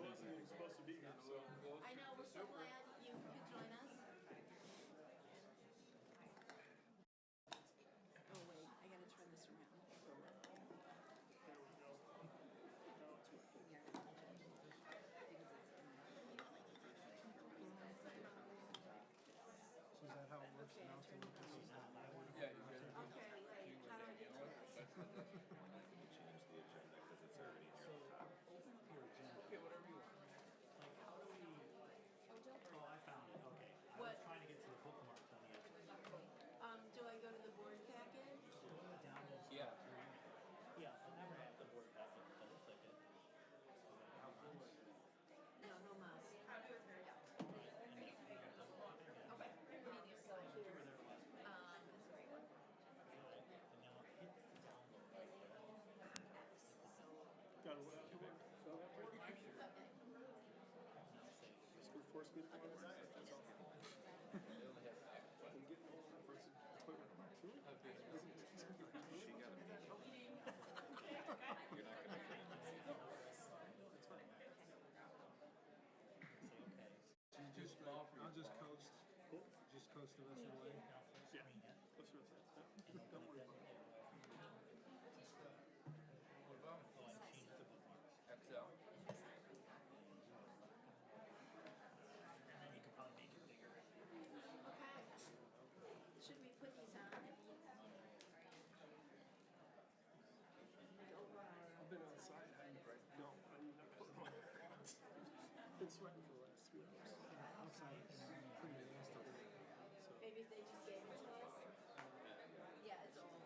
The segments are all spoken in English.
wasn't even supposed to be here, so. I know, we're so glad you could join us. Oh wait, I gotta turn this around. There we go. Now it's working. So is that how it works now? So this is not live? Okay, wait, how do I do this? Change the agenda because it's already here. Okay, whatever you want. Like, how do we... Oh, I found it. Okay. I What? was trying to get to the bookmarks on the other. Do I go to the board package? Download stuff Yeah. through email. Yeah, I never had the board packet. Double click it. How cool is it? No, no mouse. And then you got double click it again. Okay, we need to go You here. were there last week. This way. And now hit download. Got it. Just gonna force me to go inside. That's all. I'm getting old versus equipment. She got a meeting. You're not gonna take That's fine. Say okay. too small for you. I'll just coast. Cool. Just coast the rest of the way. Yeah. Let's do that. Don't worry about it. What about Oh, I changed the bookmarks. Excel? And then you could probably make it bigger. Okay. Should we put these on? Like over our... I've been outside. No, I'm not putting my been sweating for the last 3 hours. Outside is pretty nasty. So. Maybe if they just gave it to us? Yeah, it's old.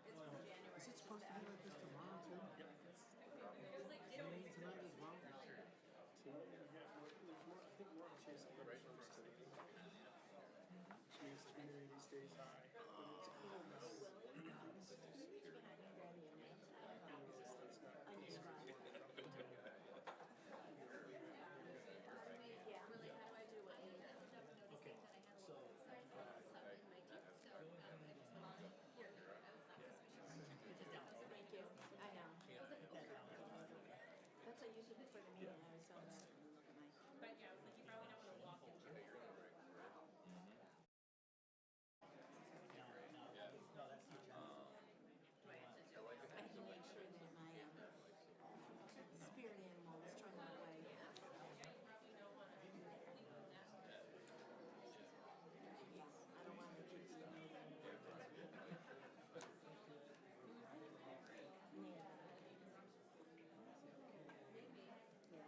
It's from January. Is it supposed to be like this tomorrow too? Yep. Raining tonight as well? Tonight we have more, there's more, I think more of a chance of thunderstorms today. Which means the humidity stays high. But it's cool now. Reach behind and grab your name. That's not. Unscribed. Yeah. Really, how do I do it? Okay, so Thank you. I know. That's what I usually before the meeting. I always go back and look at my. But yeah, I was like, you probably don't want to walk into it. no, that's the agenda. I had to make sure that my spirit animal was turned that way. Yeah, I don't want the kids to know that. Yeah.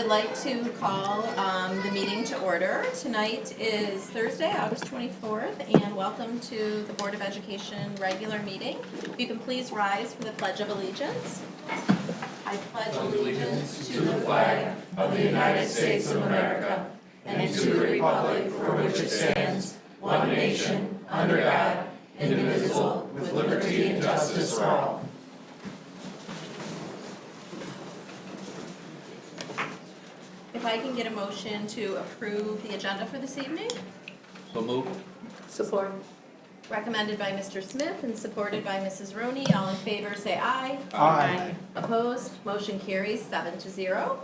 would like to call the meeting to order. Tonight is Thursday, August 24th, and welcome to the Board of Education regular meeting. If you can please rise for the Pledge of Allegiance. I pledge allegiance to the flag of the United States of America and to the republic for which it stands, one nation, under God, indivisible, with liberty and justice for all. If I can get a motion to approve the agenda for this evening? So move. Support. Recommended by Mr. Smith and supported by Mrs. Roney. All in favor, say aye. Aye. Opposed? Motion carries 7-0.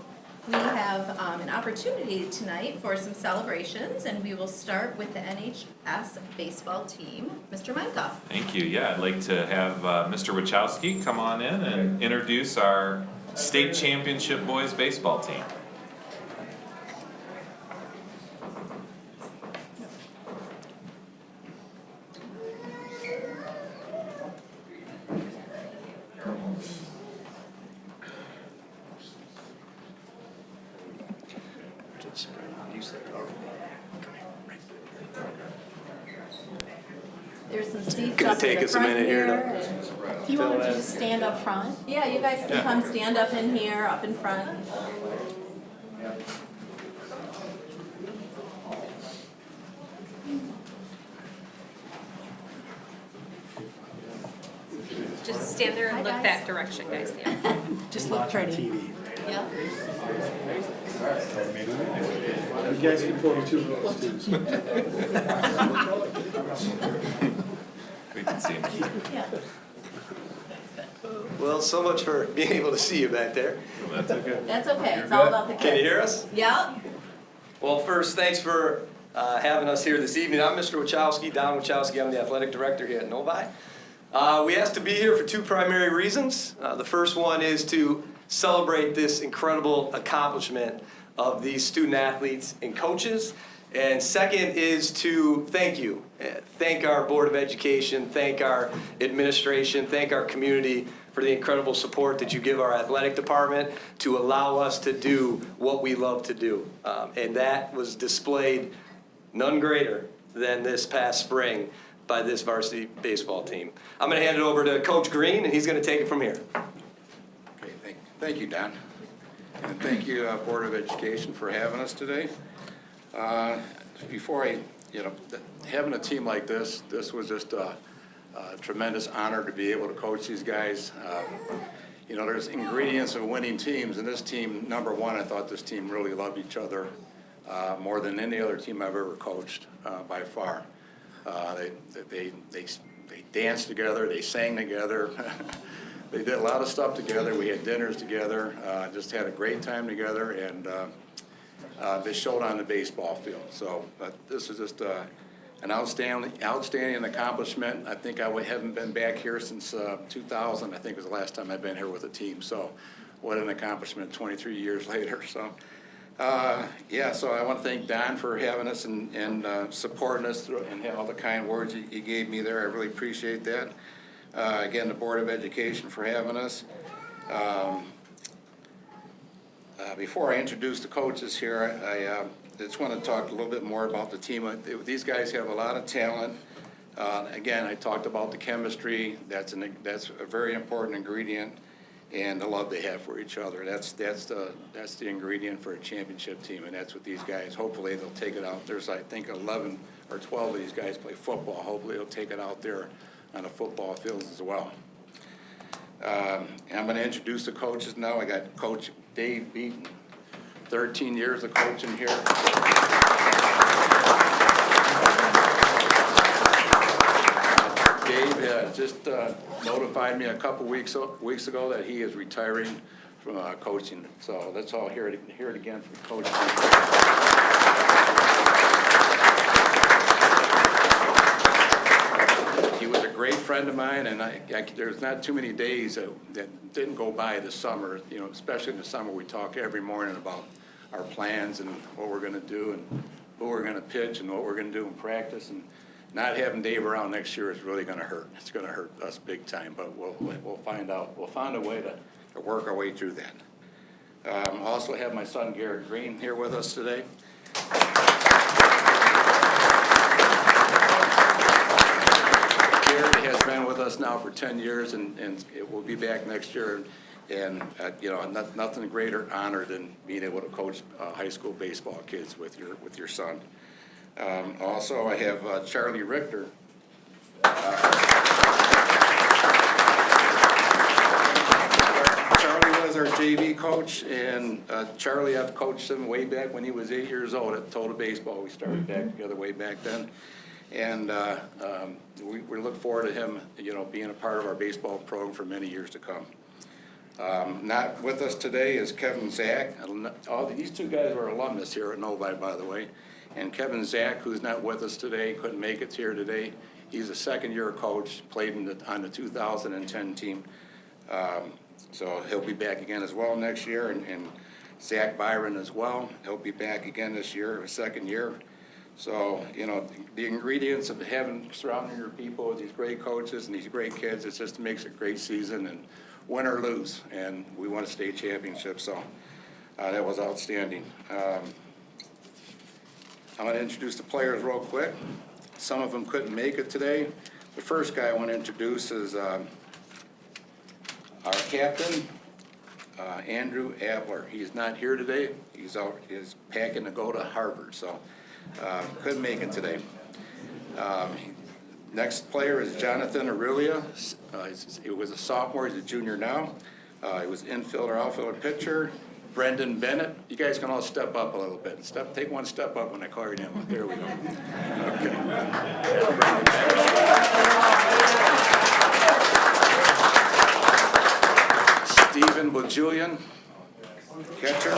We have an opportunity tonight for some celebrations, and we will start with the NHS baseball team. Mr. Micah. Thank you. Yeah, I'd like to have Mr. Wachowski come on in and introduce our state championship boys baseball team. There's some seats Gonna up take in the us a front minute here to here. and- Do you want to just stand up front? Yeah, you guys can come stand up in here, up in front. Just stand there and Hi, look guys. that direction, guys. Yeah. Just look pretty. Yep. You guys can photo two of those too. We can see him. Yeah. Well, so much for being able to see you back there. That's okay. That's okay. It's all about the kids. Can you hear us? Yep. Well, first, thanks for having us here this evening. I'm Mr. Wachowski, Don Wachowski. I'm the athletic director here at Novi. We asked to be here for two primary reasons. The first one is to celebrate this incredible accomplishment of these student athletes and coaches. And second is to thank you. Thank our Board of Education, thank our administration, thank our community for the incredible support that you give our athletic department to allow us to do what we love to do. And that was displayed none greater than this past spring by this varsity baseball team. I'm going to hand it over to Coach Green, and he's going to take it from here. Okay, thank you, Don. And thank you, Board of Education, for having us today. Before having a team like this was just a tremendous honor to be able to coach these guys. There's ingredients of winning teams, and this team, number one, I thought this team really loved each other more than any other team I've ever coached, by far. They danced together, they sang together, they did a lot of stuff together. We had dinners together, just had a great time together, and they showed on the baseball field. So this is just an outstanding accomplishment. I think I haven't been back here since 2000. I think was the last time I've been here with a team. So what an accomplishment 23 years later. So. So I want to thank Don for having us and supporting us and all the kind words he gave me there. I really appreciate that. Again, the Board of Education for having us. Before I introduce the coaches here, I just want to talk a little bit more about the team. These guys have a lot of talent. Again, I talked about the chemistry. That's a very important ingredient. And the love they have for each other. That's the ingredient for a championship team, and that's what these guys, hopefully they'll take it out. There's, I think, 11 or 12 of these guys play football. Hopefully they'll take it out there on the football fields as well. I'm going to introduce the coaches now. I got Coach Dave Beaton, 13 years of coaching here. Dave just notified me a couple weeks ago that he is retiring from coaching. So let's all hear it again from Coach. He was a great friend of mine, and there's not too many days that didn't go by this summer. Especially in the summer, we talk every morning about our plans and what we're going to do and who we're going to pitch and what we're going to do in practice. And not having Dave around next year is really going to hurt. It's going to hurt us big time, but we'll find out. We'll find a way to work our way through that. Also have my son Garrett Green here with us today. Garrett has been with us now for 10 years and it will be back next year. And, nothing greater honor than being able to coach high school baseball kids with your son. Also, I have Charlie Richter. Charlie was our JV coach, and Charlie, I've coached him way back when he was 8 years old at Total Baseball. We started back together way back then. And we look forward to him, being a part of our baseball program for many years to come. Not with us today is Kevin Zach. These two guys are alumnus here at Novi, by the way. And Kevin Zach, who's not with us today, couldn't make it here today. He's a second-year coach, played on the 2010 team. So he'll be back again as well next year. And Zach Byron as well. He'll be back again this year, his second year. So, the ingredients of surrounding your people with these great coaches and these great kids, it just makes a great season, and win or lose. And we won a state championship, so that was outstanding. I'm going to introduce the players real quick. Some of them couldn't make it today. The first guy I want to introduce is our captain, Andrew Abler. He's not here today. He's packing to go to Harvard, so couldn't make it today. Next player is Jonathan Aurelia. He was a sophomore. He's a junior now. He was infielder, outfielder, pitcher. Brendan Bennett. You guys can all step up a little bit. Take one step up when I call your name. There we go. Okay. Stephen Bojulian, catcher.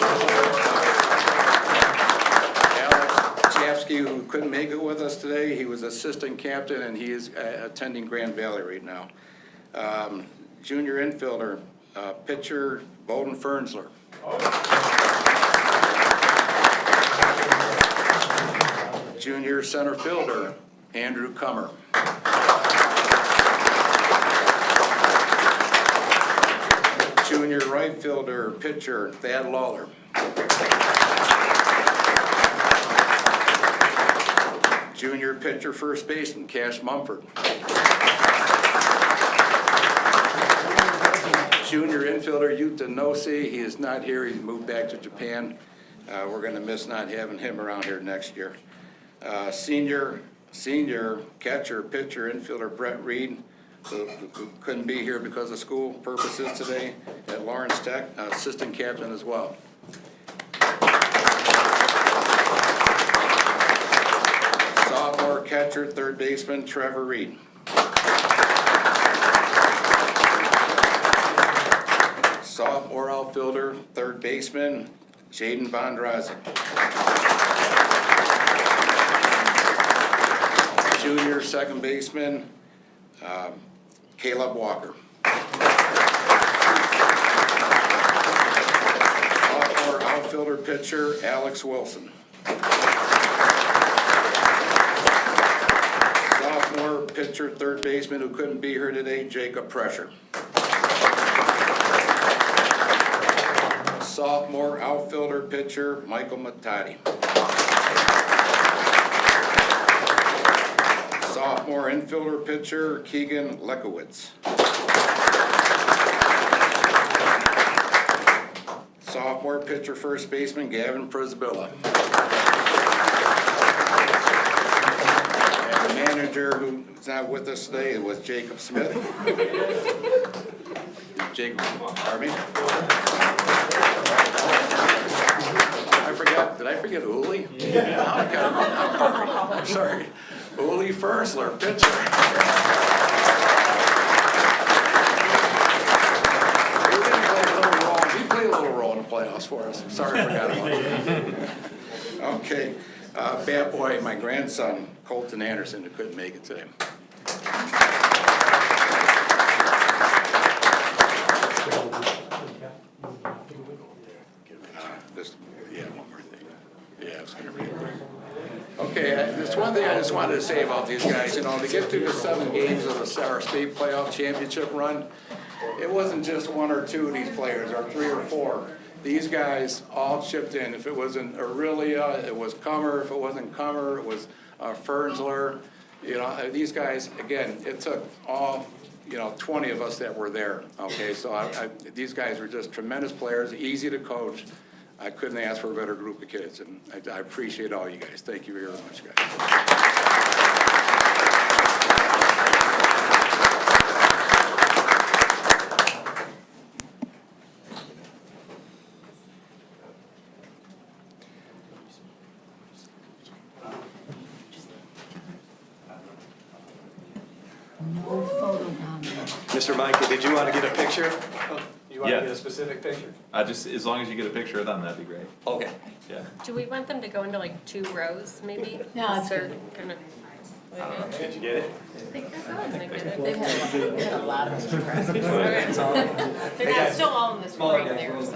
Alex Chapsky, who couldn't make it with us today. He was assistant captain, and he is attending Grand Valley right now. Junior infielder, pitcher Bowden Fernsler. Junior center fielder, Andrew Kummer. Junior right fielder, pitcher, Thad Lawler. Junior pitcher, first baseman, Cash Mumford. Junior infielder, Yuta Nosi. He is not here. He's moved back to Japan. We're going to miss not having him around here next year. Senior catcher, pitcher, infielder, Brett Reed, who couldn't be here because of school purposes today at Lawrence Tech, assistant captain as well. Sophomore catcher, third baseman, Trevor Reed. Sophomore outfielder, third baseman, Jaden Von Drazen. Junior second baseman, Caleb Walker. Sophomore outfielder pitcher, Alex Wilson. Sophomore pitcher, third baseman, who couldn't be here today, Jacob Prescher. Sophomore outfielder pitcher, Michael Matati. Sophomore infielder pitcher, Keegan Lekowitz. Sophomore pitcher, first baseman, Gavin Prisbilla. And the manager who's not with us today was Jacob Smith. Jacob, pardon me? Did I forget Uli? Yeah. I'm sorry. Uli Fersler, pitcher. He played a little role in the playoffs for us. I'm sorry I forgot about you. Okay. Bad boy, my grandson, Colton Anderson, who couldn't make it today. One more thing. Yeah, I was going to read it. Okay, there's one thing I just wanted to say about these guys. To get through the 7 games of our state playoff championship run, it wasn't just 1 or 2 of these players, or 3 or 4. these guys all chipped in. If it wasn't Aurelia, it was Comer. If it wasn't Comer, it was Fernsler. You know, these guys, again, it took all, 20 of us that were there, okay? So these guys were just tremendous players, easy to coach. I couldn't ask for a better group of kids, and I appreciate all you guys. Thank you very much, guys. No photo bomb. Mr. Michael, did you want to get a picture? You want Yeah. to get a specific picture? Just as long as you get a picture of them, that'd be great. Okay. Yeah. Do we want them to go into like 2 rows, maybe? No, it's They're kind of. Did you get it? I think they're good. They've had a lot of surprises. They're not still all in this room right there, so.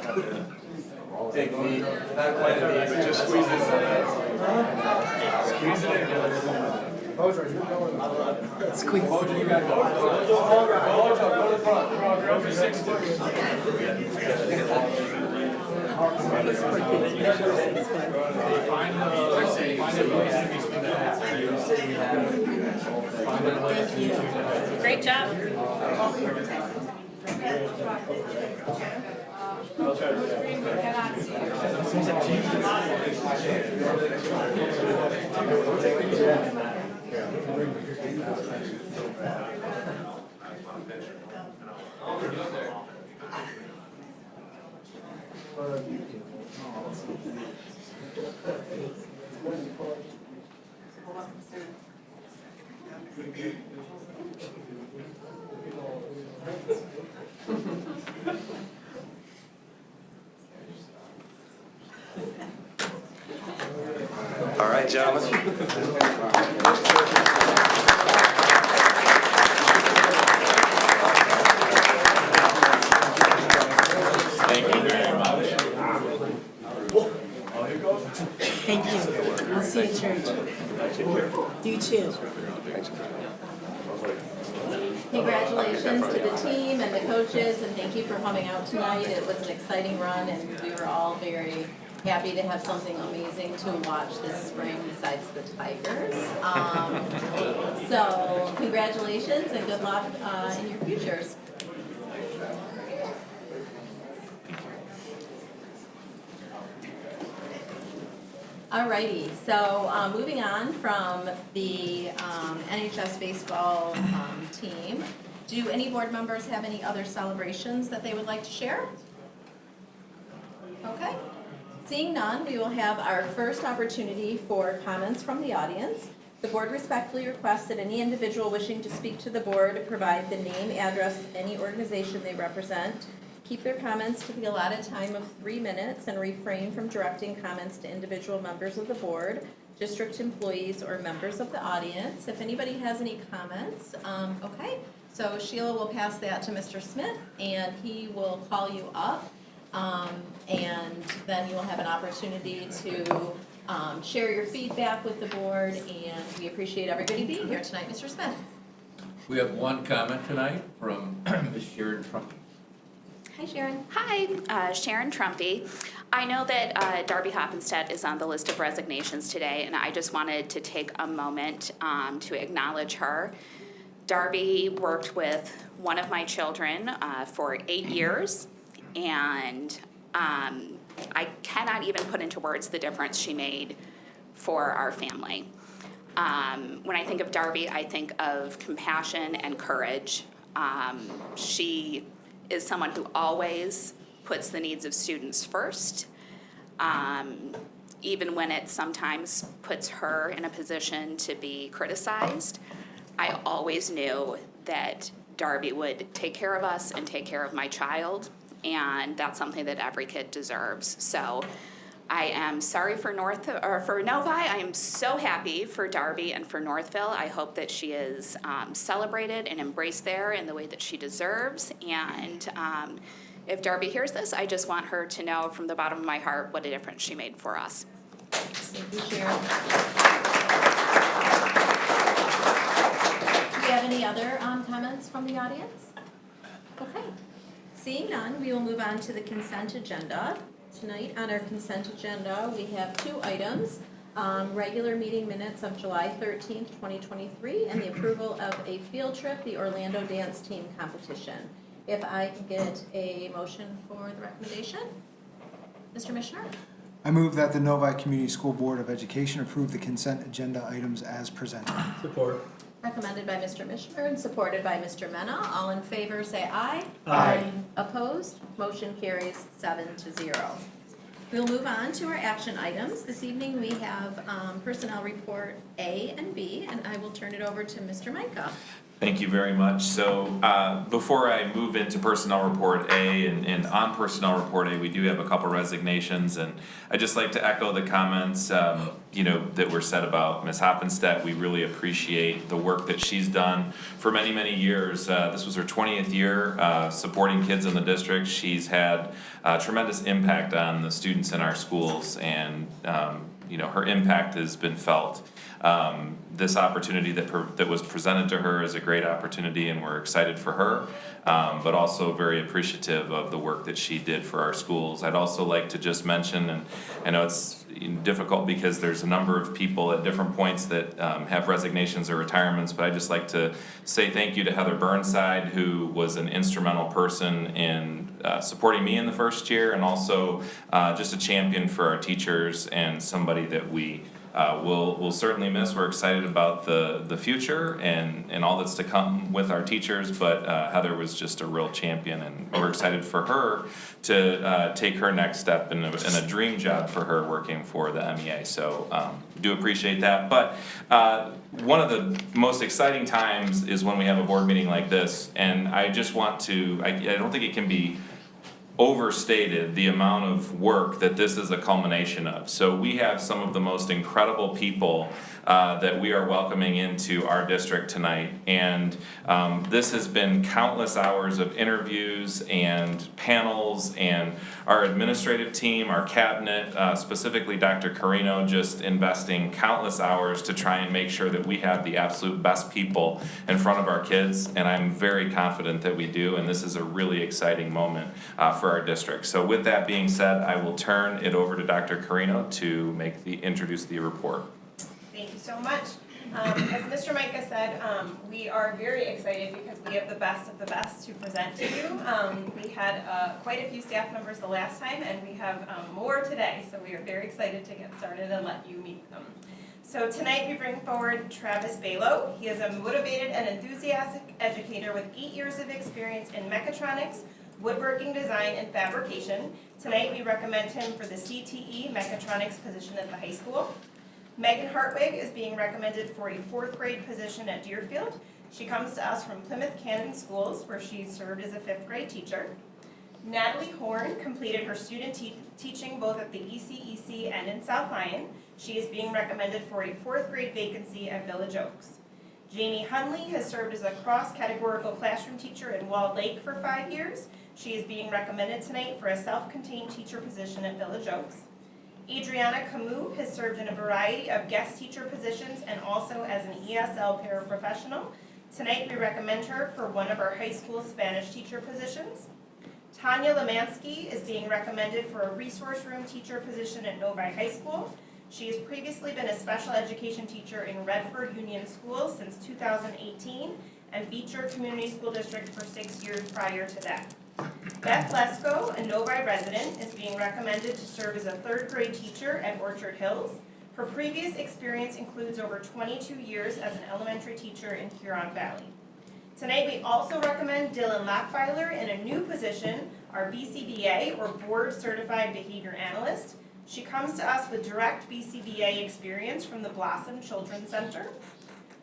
Take the lead, not quite a lead, but just squeeze this in. Squeeze it in. Squeeze. Great job. All right, gentlemen. Thank you very much. Thank you. I'll see you at church. You too. Congratulations to the team and the coaches, and thank you for coming out tonight. It was an exciting run, and we were all very happy to have something amazing to watch this spring besides the Tigers. So congratulations and good luck in your futures. Alrighty, so moving on from the NHS baseball team, do any board members have any other celebrations that they would like to share? Okay, seeing none, we will have our first opportunity for comments from the audience. The board respectfully requests that any individual wishing to speak to the board provide the name, address, of any organization they represent. Keep their comments to the allotted time of 3 minutes and refrain from directing comments to individual members of the board, district employees, or members of the audience. If anybody has any comments, okay. So Sheila will pass that to Mr. Smith, and he will call you up, and then you will have an opportunity to share your feedback with the board, and we appreciate everybody being here tonight. Mr. Smith. We have one comment tonight from Ms. Sharon Trump. Hi, Sharon. Hi, Sharon Trumpy. I know that Darby Hoppenstedt is on the list of resignations today, and I just wanted to take a moment to acknowledge her. Darby worked with one of my children for 8 years, and I cannot even put into words the difference she made for our family. When I think of Darby, I think of compassion and courage. She is someone who always puts the needs of students first, even when it sometimes puts her in a position to be criticized. I always knew that Darby would take care of us and take care of my child, and that's something that every kid deserves. So I am sorry for Novi. I am so happy for Darby and for Northville. I hope that she is celebrated and embraced there in the way that she deserves. And if Darby hears this, I just want her to know from the bottom of my heart what a difference she made for us. Thank you, Sharon. Do we have any other comments from the audience? Okay. Seeing none, we will move on to the consent agenda. Tonight on our consent agenda, we have 2 items. Regular meeting minutes of July 13th, 2023, and the approval of a field trip, the Orlando Dance Team Competition. If I can get a motion for the recommendation? Mr. Mishner? I move that the Novi Community School Board of Education approve the consent agenda items as presented. Support. Recommended by Mr. Mishner and supported by Mr. Mena. All in favor say aye. Aye. Opposed? Motion carries 7-0. We'll move on to our action items. This evening we have Personnel Report A and B, and I will turn it over to Mr. Micah. Thank you very much. So before I move into Personnel Report A, and on Personnel Report A, we do have a couple resignations, and I'd just like to echo the comments that were said about Ms. Hoppenstedt. We really appreciate the work that she's done for many, many years. This was her 20th year supporting kids in the district. She's had tremendous impact on the students in our schools, and her impact has been felt. This opportunity that was presented to her is a great opportunity, and we're excited for her, but also very appreciative of the work that she did for our schools. I'd also like to just mention, and I know it's difficult because there's a number of people at different points that have resignations or retirements, but I'd just like to say thank you to Heather Burnside, who was an instrumental person in supporting me in the first year, and also just a champion for our teachers and somebody that we'll certainly miss. We're excited about the future and all that's to come with our teachers, but Heather was just a real champion, and we're excited for her to take her next step in a dream job for her working for the MEA. So do appreciate that. But one of the most exciting times is when we have a board meeting like this, and I just want to, I don't think it can be overstated the amount of work that this is a culmination of. So we have some of the most incredible people that we are welcoming into our district tonight, and this has been countless hours of interviews and panels, and our administrative team, our cabinet, specifically Dr. Carino, just investing countless hours to try and make sure that we have the absolute best people in front of our kids, and I'm very confident that we do, and this is a really exciting moment for our district. So with that being said, I will turn it over to Dr. Carino to introduce the report. Thank you so much. As Mr. Micah said, we are very excited because we have the best of the best to present to you. We had quite a few staff members the last time, and we have more today, so we are very excited to get started and let you meet them. So tonight we bring forward Travis Balo. He is a motivated and enthusiastic educator with 8 years of experience in mechatronics, woodworking design, and fabrication. Tonight we recommend him for the CTE mechatronics position at the high school. Megan Hartwig is being recommended for a 4th grade position at Deerfield. She comes to us from Plymouth Cannon Schools, where she served as a 5th grade teacher. Natalie Horn completed her student teaching both at the ECEC and in South Lyon. She is being recommended for a 4th grade vacancy at Village Oaks. Jamie Hunley has served as a cross-categorical classroom teacher in Walled Lake for 5 years. She is being recommended tonight for a self-contained teacher position at Village Oaks. Adriana Camus has served in a variety of guest teacher positions and also as an ESL paraprofessional. Tonight we recommend her for one of our high school Spanish teacher positions. Tanya Lemansky is being recommended for a resource room teacher position at Novi High School. She has previously been a special education teacher in Redford Union Schools since 2018 and Beecher Community School District for 6 years prior to that. Beth Lesko, a Novi resident, is being recommended to serve as a 3rd grade teacher at Orchard Hills. Her previous experience includes over 22 years as an elementary teacher in Huron Valley. Tonight we also recommend Dylan Lockfiler in a new position, our BCBA or Board Certified Behavior Analyst. She comes to us with direct BCBA experience from the Blossom Children's Center.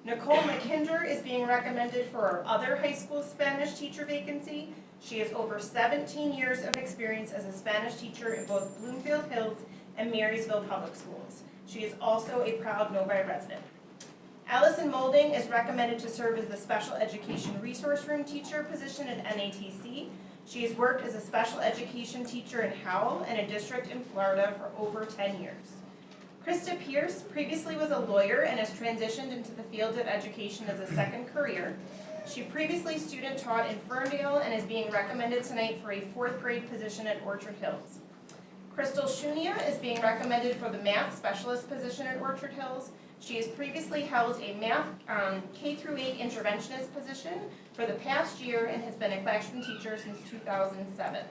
Nicole McKinder is being recommended for our other high school Spanish teacher vacancy. She has over 17 years of experience as a Spanish teacher in both Bloomfield Hills and Marysville Public Schools. She is also a proud Novi resident. Allison Molding is recommended to serve as the special education resource room teacher position at NATC. She has worked as a special education teacher in Howell and a district in Florida for over 10 years. Krista Pierce previously was a lawyer and has transitioned into the field of education as a second career. She previously student taught in Ferndale and is being recommended tonight for a 4th grade position at Orchard Hills. Crystal Shunia is being recommended for the math specialist position at Orchard Hills. She has previously held a math K-8 interventionist position for the past year and has been a classroom teacher since 2007.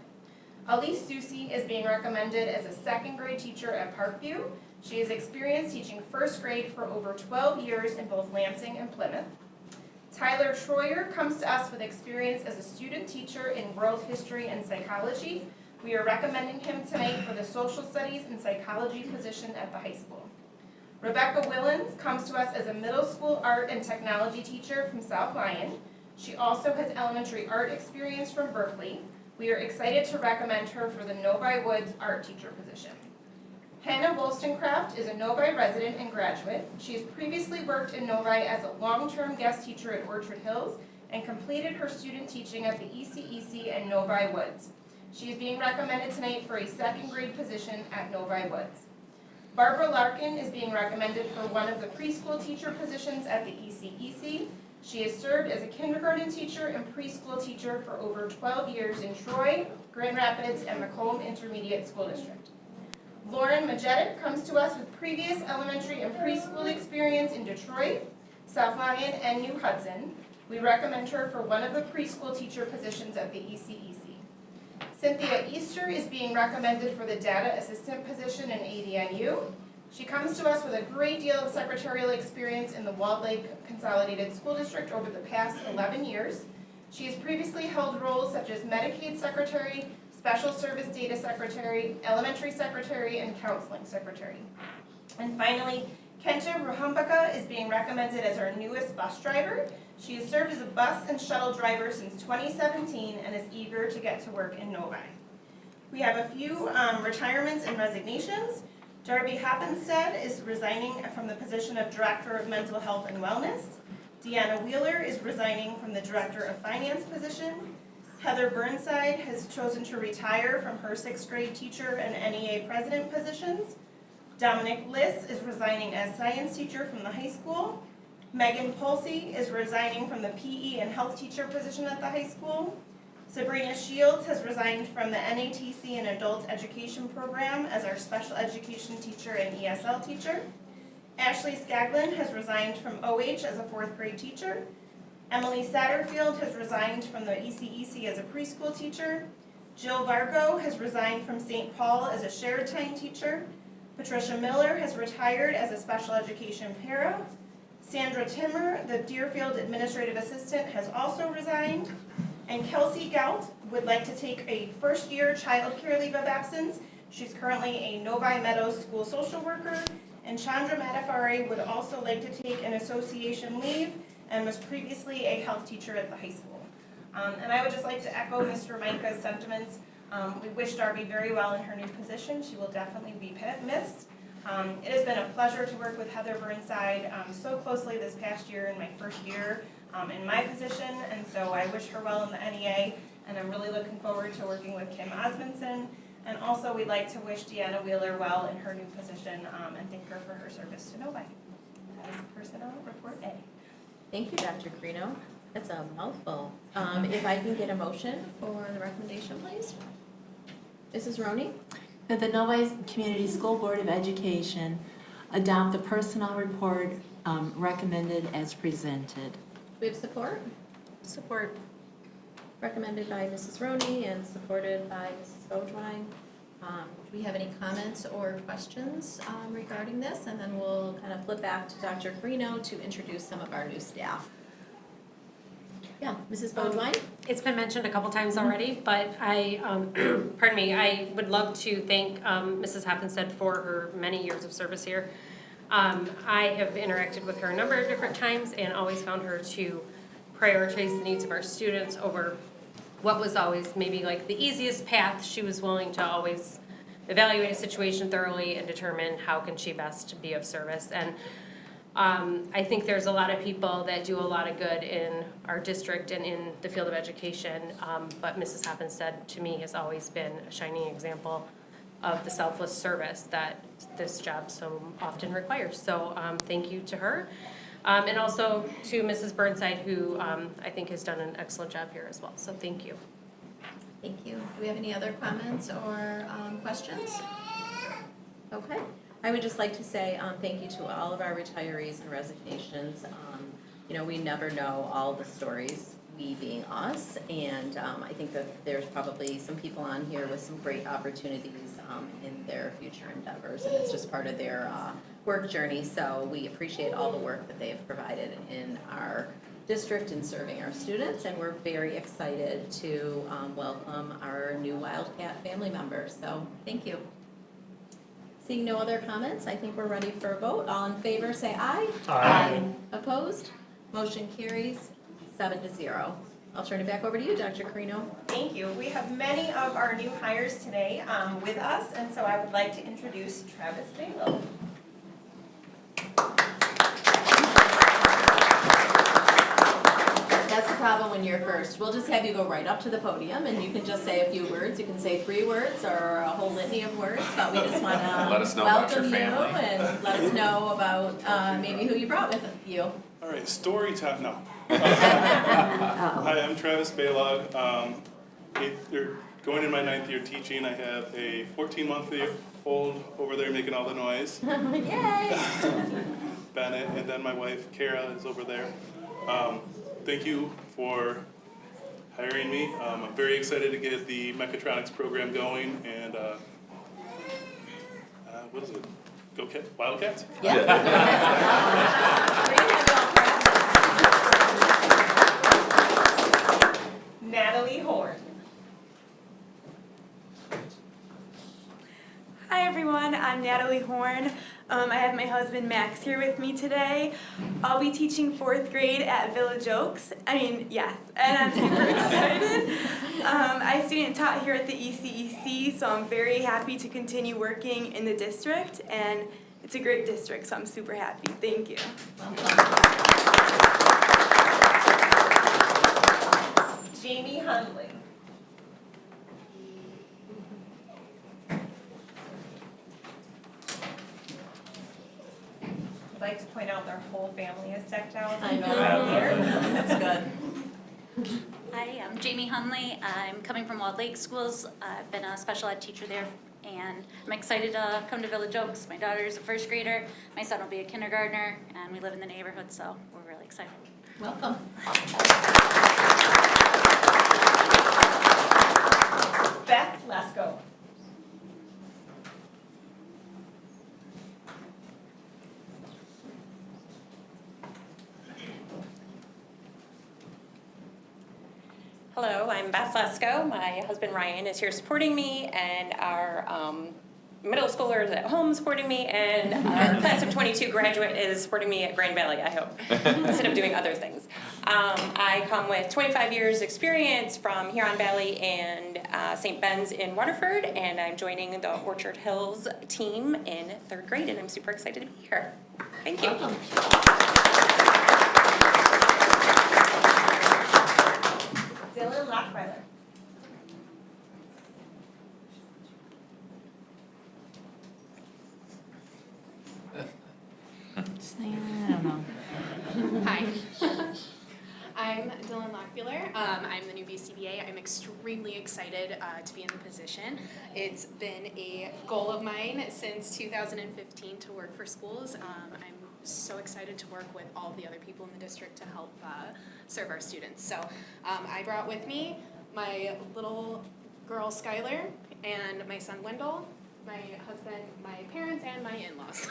Elise Susi is being recommended as a second grade teacher at Parkview. She has experience teaching first grade for over 12 years in both Lansing and Plymouth. Tyler Troyer comes to us with experience as a student teacher in world history and psychology. We are recommending him tonight for the social studies and psychology position at the high school. Rebecca Willens comes to us as a middle school art and technology teacher from South Lyon. She also has elementary art experience from Berkeley. We are excited to recommend her for the Novi Woods art teacher position. Hannah Wollstonecraft is a Novi resident and graduate. She has previously worked in Novi as a long-term guest teacher at Orchard Hills and completed her student teaching at the ECEC and Novi Woods. She is being recommended tonight for a second grade position at Novi Woods. Barbara Larkin is being recommended for one of the preschool teacher positions at the ECEC. She has served as a kindergarten teacher and preschool teacher for over 12 years in Troy, Grand Rapids, and Macomb Intermediate School District. Lauren Majetic comes to us with previous elementary and preschool experience in Detroit, South Lyon, and New Hudson. We recommend her for one of the preschool teacher positions at the ECEC. Cynthia Easter is being recommended for the data assistant position in ADNU. She comes to us with a great deal of secretarial experience in the Walled Lake Consolidated School District over the past 11 years. She has previously held roles such as Medicaid Secretary, Special Service Data Secretary, Elementary Secretary, and Counseling Secretary. And finally, Kenta Ruhumbaka is being recommended as our newest bus driver. She has served as a bus and shuttle driver since 2017 and is eager to get to work in Novi. We have a few retirements and resignations. Darby Hoppenstead is resigning from the position of Director of Mental Health and Wellness. Deanna Wheeler is resigning from the Director of Finance position. Heather Burnside has chosen to retire from her 6th grade teacher and NEA president positions. Dominic Liss is resigning as science teacher from the high school. Megan Pulsey is resigning from the PE and health teacher position at the high school. Sabrina Shields has resigned from the NATC and adult education program as our special education teacher and ESL teacher. Ashley Skaglin has resigned from OH as a 4th grade teacher. Emily Satterfield has resigned from the ECEC as a preschool teacher. Jill Vargo has resigned from St. Paul as a shared time teacher. Patricia Miller has retired as a special education para. Sandra Timmer, the Deerfield administrative assistant, has also resigned. And Kelsey Gout would like to take a first-year child care leave of absence. She's currently a Novi Meadows school social worker. And Chandra Matafari would also like to take an association leave and was previously a health teacher at the high school. And I would just like to echo Mr. Micah's sentiments. We wish Darby very well in her new position. She will definitely be missed. It has been a pleasure to work with Heather Burnside so closely this past year in my first year in my position, and so I wish her well in the NEA, and I'm really looking forward to working with Kim Osmondson. And also we'd like to wish Deanna Wheeler well in her new position and thank her for her service to Novi. That is Personnel Report A. Thank you, Dr. Carino. That's a mouthful. If I can get a motion for the recommendation, please. Mrs. Roney? That the Novi Community School Board of Education adopt the personnel report recommended as presented. Do we have support? Support. Recommended by Mrs. Roney and supported by Mrs. Bojwine. Do we have any comments or questions regarding this? And then we'll kind of flip back to Dr. Carino to introduce some of our new staff. Yeah, Mrs. Bojwine? It's been mentioned a couple times already, but I, pardon me, I would love to thank Mrs. Hoppenstead for her many years of service here. I have interacted with her a number of different times and always found her to prioritize the needs of our students over what was always maybe like the easiest path. She was willing to always evaluate a situation thoroughly and determine how can she best be of service. And I think there's a lot of people that do a lot of good in our district and in the field of education, but Mrs. Hoppenstead to me has always been a shining example of the selfless service that this job so often requires. So thank you to her. And also to Mrs. Burnside, who I think has done an excellent job here as well. So thank you. Thank you. Do we have any other comments or questions? Okay. I would just like to say thank you to all of our retirees and resignations. You know, we never know all the stories, we being us, and I think that there's probably some people on here with some great opportunities in their future endeavors, and it's just part of their work journey. So we appreciate all the work that they've provided in our district and serving our students, and we're very excited to welcome our new Wildcat family members. So thank you. Seeing no other comments, I think we're ready for a vote. All in favor, say aye. Aye. Opposed? Motion carries 7-0. I'll turn it back over to you, Dr. Carino. Thank you. We have many of our new hires today with us, and so I would like to introduce Travis Balo. That's the problem when you're first. We'll just have you go right up to the podium, and you can just say a few words. You can say 3 words or a whole litany of words, but we just want to Let us know about your welcome you family. and let us know about maybe who you brought with you. All right, story time, no. Hi, I'm Travis Balog. Going in my 9th year teaching. I have a 14-month-old over there making all the noise, Yay! Bennett, and then my wife Kara is over there. Thank you for hiring me. I'm very excited to get the mechatronics program going, and what is it? Go Wildcats? Natalie Horn. Hi everyone, I'm Natalie Horn. I have my husband Max here with me today. I'll be teaching 4th grade at Village Oaks. Yes, and I'm super excited. I student taught here at the ECEC, so I'm very happy to continue working in the district, and it's a great district, so I'm super happy. Thank you. Jamie Hundley. I'd like to point out their whole family is decked out. I know. Here. That's good. Hi, I'm Jamie Hunley. I'm coming from Walled Lake Schools. I've been a special ed teacher there, and I'm excited to come to Village Oaks. My daughter's a 1st grader, my son will be a kindergartner, and we live in the neighborhood, so we're really excited. Welcome. Beth Lesko. Hello, I'm Beth Lesko. My husband Ryan is here supporting me, and our middle schooler is at home supporting me, and our class of 22 graduate is supporting me at Grand Valley, I hope, instead of doing other things. I come with 25 years experience from Huron Valley and St. Ben's in Waterford, and I'm joining the Orchard Hills team in 3rd grade, and I'm super excited to be here. Thank you. Welcome. Dylan Lockweiler. I don't know. Hi. I'm Dylan Lockbuehler. I'm the new BCBA. I'm extremely excited to be in the position. It's been a goal of mine since 2015 to work for schools. I'm so excited to work with all the other people in the district to help serve our students. So I brought with me my little girl Skylar and my son Wendell, my husband, my parents, and my in-laws.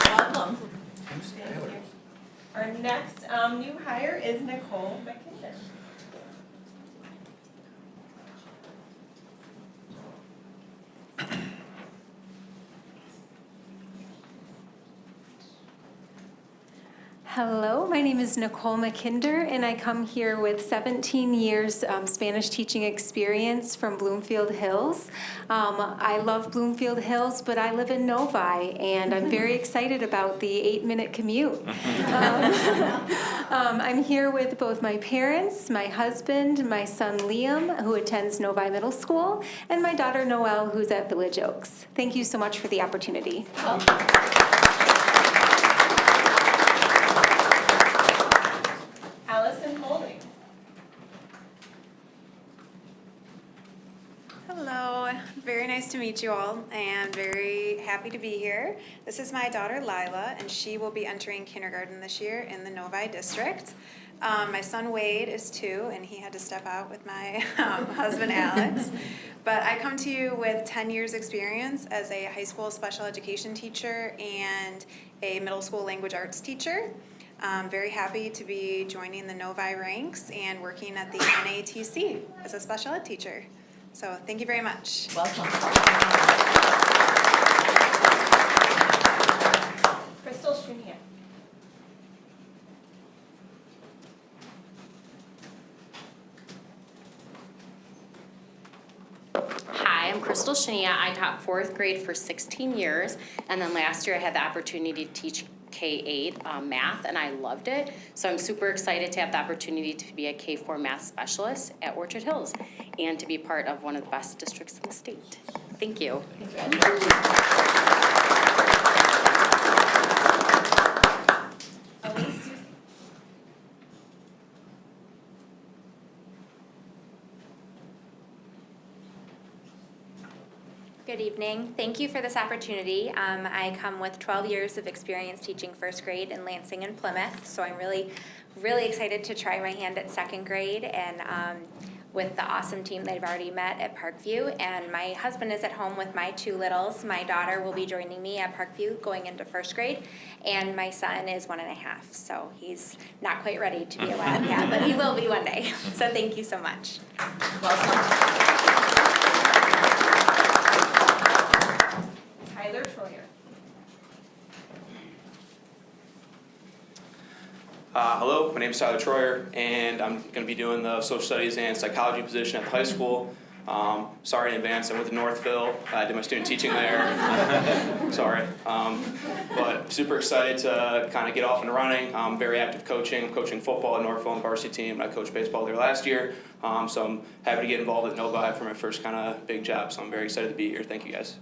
Welcome. Our next new hire is Nicole McKinnon. Hello, my name is Nicole McKinder, and I come here with 17 years Spanish teaching experience from Bloomfield Hills. I love Bloomfield Hills, but I live in Novi, and I'm very excited about the 8-minute commute. I'm here with both my parents, my husband, my son Liam, who attends Novi Middle School, and my daughter Noelle, who's at Village Oaks. Thank you so much for the opportunity. meet you all. I am very happy to be here. This is my daughter Lila, and she will be entering kindergarten this year in the Novi district. My son Wade is 2, and he had to step out with my husband Alex. But I come to you with 10 years experience as a high school special education teacher and a middle school language arts teacher. I'm very happy to be joining the Novi ranks and working at the NATC as a special ed teacher. So thank you very much. Welcome. Crystal Strunier. Hi, I'm Crystal Shinia. I taught 4th grade for 16 years, and then last year I had the opportunity to teach K-8 math, and I loved it. So I'm super excited to have the opportunity to be a K-4 math specialist at Orchard Hills and to be part of one of the best districts in the state. Thank you. Good evening. Thank you for this opportunity. I come with 12 years of experience teaching 1st grade in Lansing and Plymouth, so I'm really excited to try my hand at 2nd grade and with the awesome team that I've already met at Parkview. And my husband is at home with my 2 littles. My daughter will be joining me at Parkview going into 1st grade, and my son is 1.5, so he's not quite ready to be a Wildcat, but he will be one day. So thank you so much. Welcome. Tyler Troyer. Hello, my name is Tyler Troyer, and I'm going to be doing the social studies and psychology position at the high school. Sorry in advance, I went to Northville. I did my student teaching there. Sorry. But super excited to kind of get off and running. I'm very active coaching football at Northville and varsity team. I coached baseball there last year. So I'm happy to get involved at Novi for my first kind of big job. So I'm very excited to be here. Thank you guys.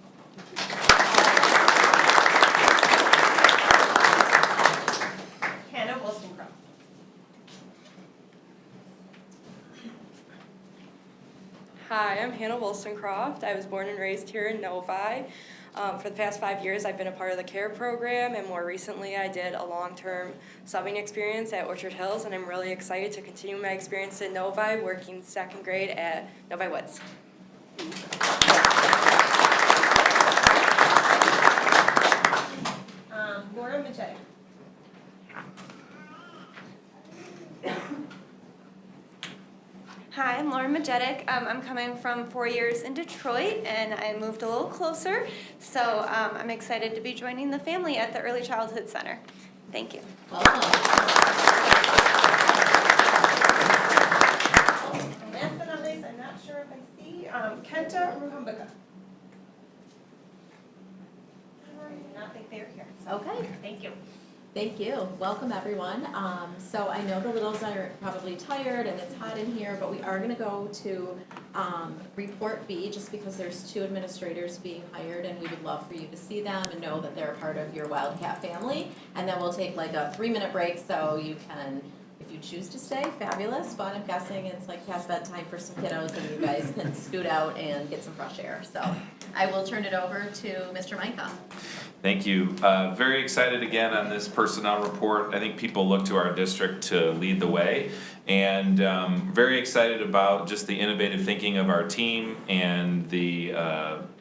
Hannah Wollstonecroft. Hi, I'm Hannah Wollstonecroft. I was born and raised here in Novi. For the past 5 years, I've been a part of the CARE program, and more recently, I did a long-term subbing experience at Orchard Hills, and I'm really excited to continue my experience in Novi, working 2nd grade at Novi Woods. Laura Majetti. Hi, I'm Lauren Majetic. I'm coming from 4 years in Detroit, and I moved a little closer, so I'm excited to be joining the family at the Early Childhood Center. Thank you. Welcome. Last but not least, I'm not sure if I see Kenta Ruhambika. I do not think they're here. Okay. Thank you. Thank you. Welcome, everyone. So I know the littles are probably tired and it's hot in here, but we are going to go to report B just because there's 2 administrators being hired, and we would love for you to see them and know that they're a part of your Wildcat family. And then we'll take like a 3-minute break so you can, if you choose to stay, fabulous, but I'm guessing it's like past bedtime for some kiddos and you guys can scoot out and get some fresh air. So I will turn it over to Mr. Micah. Thank you. Very excited again on this personnel report. I think people look to our district to lead the way, and very excited about just the innovative thinking of our team and the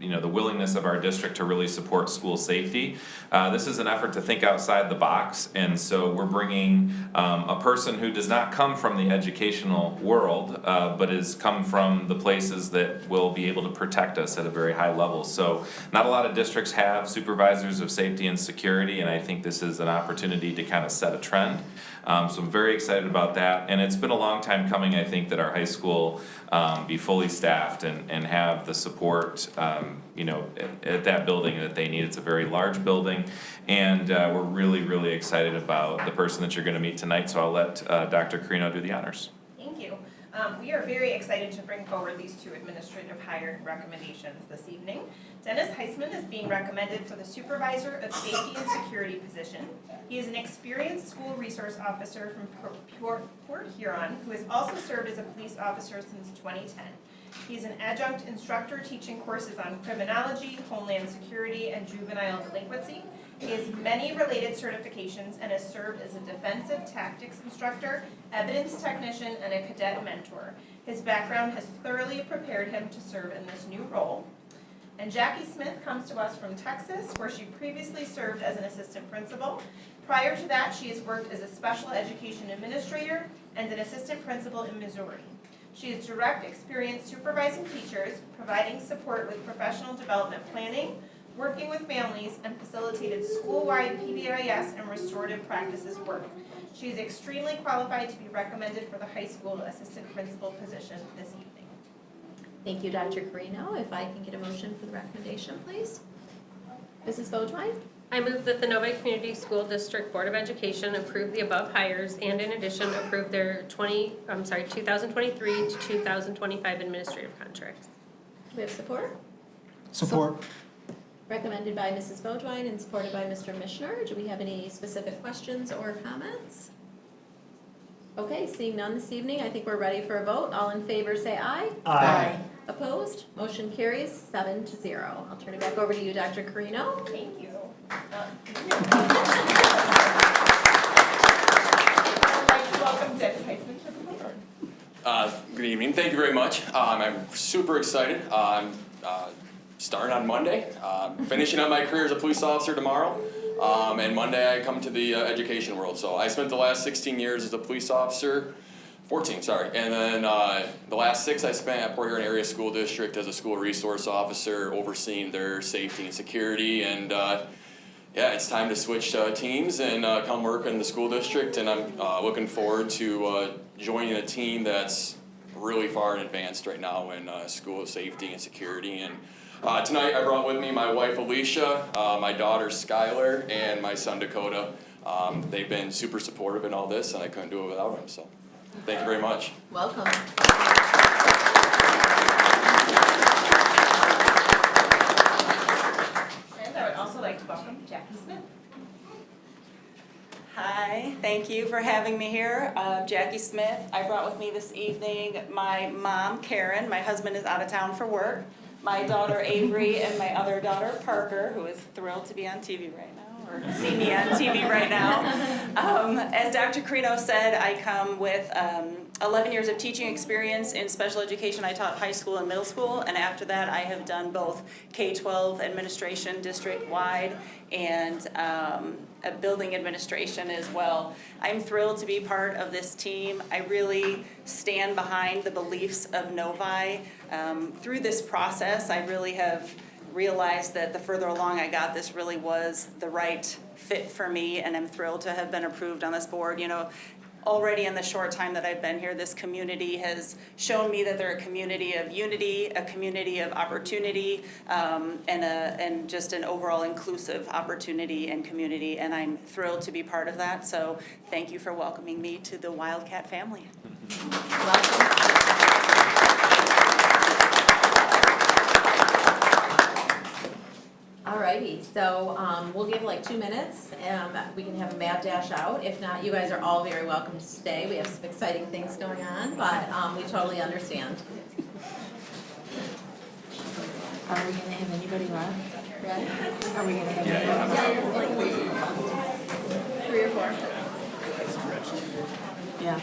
the willingness of our district to really support school safety. This is an effort to think outside the box, and so we're bringing a person who does not come from the educational world, but has come from the places that will be able to protect us at a very high level. So not a lot of districts have supervisors of safety and security, and I think this is an opportunity to kind of set a trend. So I'm very excited about that, and it's been a long time coming, I think, that our high school be fully staffed and have the support at that building that they need. It's a very large building, and we're really excited about the person that you're going to meet tonight, so I'll let Dr. Carino do the honors. Thank you. We are very excited to bring forward these 2 administrative hire recommendations this evening. Dennis Heisman is being recommended for the Supervisor of Safety and Security position. He is an experienced school resource officer from Port Huron who has also served as a police officer since 2010. He's an adjunct instructor teaching courses on criminology, homeland security, and juvenile delinquency. He has many related certifications and has served as a defensive tactics instructor, evidence technician, and a cadet mentor. His background has thoroughly prepared him to serve in this new role. And Jackie Smith comes to us from Texas, where she previously served as an assistant principal. Prior to that, she has worked as a special education administrator and an assistant principal in Missouri. She has direct experience supervising teachers, providing support with professional development planning, working with families, and facilitated school-wide PBIS and restorative practices work. She is extremely qualified to be recommended for the high school assistant principal position this evening. Thank you, Dr. Carino. If I can get a motion for the recommendation, please. Mrs. Beaudoin? I move that the Novi Community School District Board of Education approve the above hires and in addition approve their 2023 to 2025 administrative contracts. Do we have support? Support. Recommended by Mrs. Beaudoin and supported by Mr. Mishner. Do we have any specific questions or comments? Okay, seeing none this evening, I think we're ready for a vote. All in favor say aye. Aye. Opposed? Motion carries 7-0. I'll turn it back over to you, Dr. Carino. Thank you. I'd like to welcome Dennis Heisman to the board. Good evening. Thank you very much. I'm super excited. I'm starting on Monday, finishing up my career as a police officer tomorrow, and Monday I come to the education world. So I spent the last 16 years as a police officer, 14, sorry, and then the last 6 I spent at Port Huron Area School District as a school resource officer, overseeing their safety and security, and yeah, it's time to switch teams and come work in the school district, and I'm looking forward to joining a team that's really far in advanced right now in school safety and security. And tonight I brought with me my wife Alicia, my daughter Skylar, and my son Dakota. They've been super supportive in all this, and I couldn't do it without them, so thank you very much. Welcome. And I would also like to welcome Jackie Smith. Hi, thank you for having me here. Jackie Smith. I brought with me this evening my mom, Karen. My husband is out of town for work. My daughter, Avery, and my other daughter, Parker, who is thrilled to be on TV right now, or see me on TV right now. As Dr. Carino said, I come with 11 years of teaching experience in special education. I taught high school and middle school, and after that I have done both K-12 administration district-wide and a building administration as well. I'm thrilled to be part of this team. I really stand behind the beliefs of Novi. Through this process, I really have realized that the further along I got, this really was the right fit for me, and I'm thrilled to have been approved on this board. You know, already in the short time that I've been here, this community has shown me that they're a community of unity, a community of opportunity, and just an overall inclusive opportunity and community, and I'm thrilled to be part of that. So thank you for welcoming me to the Wildcat family. Alrighty, so we'll give like 2 minutes and we can have a mad dash out. If not, you guys are all very welcome to stay. We have some exciting things going on, but we totally understand. Are we gonna have anybody left? Ready? Are we gonna have anybody left? 3 or 4. Yeah.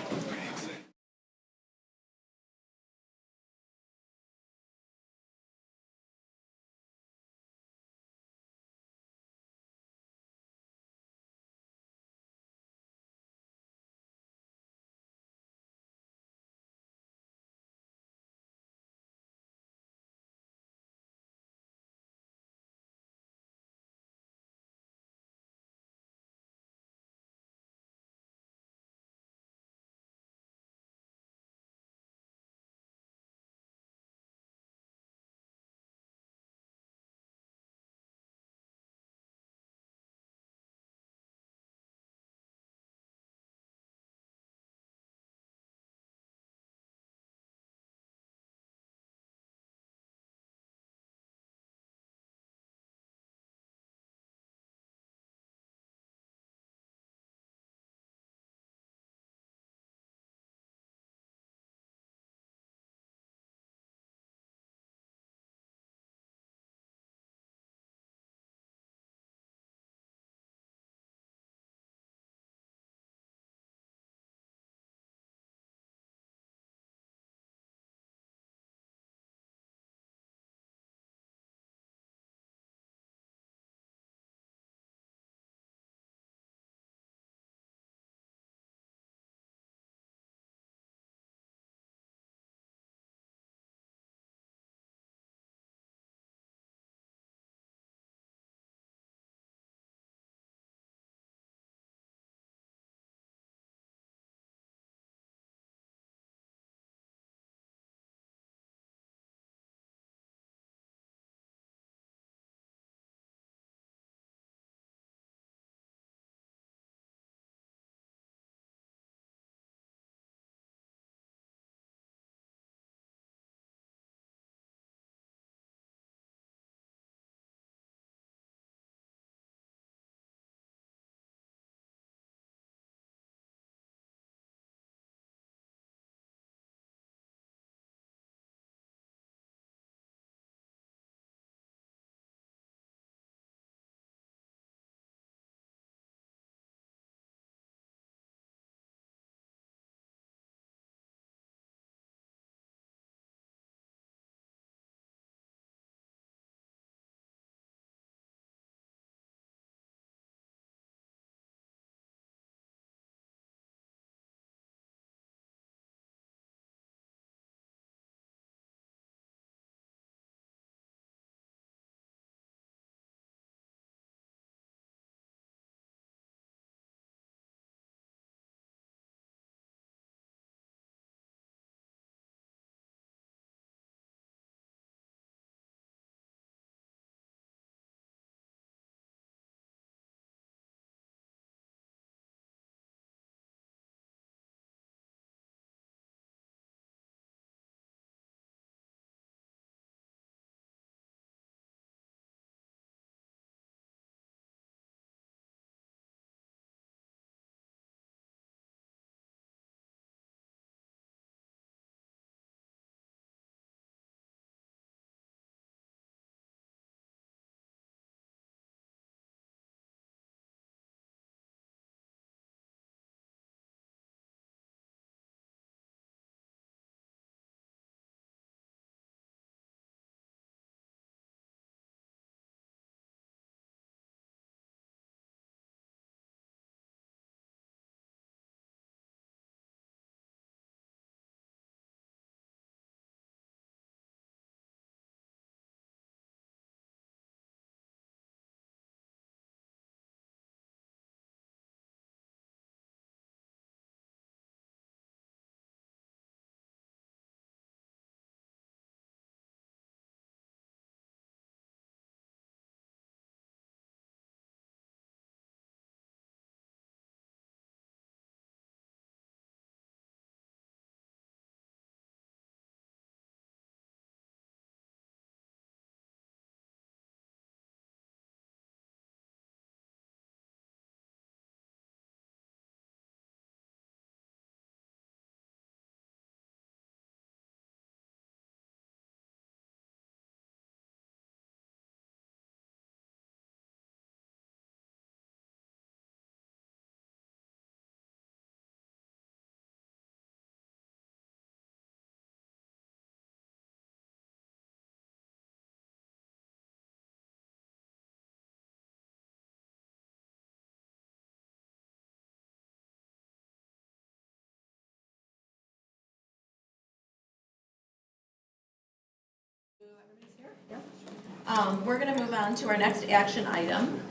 We're gonna move on to our next action item.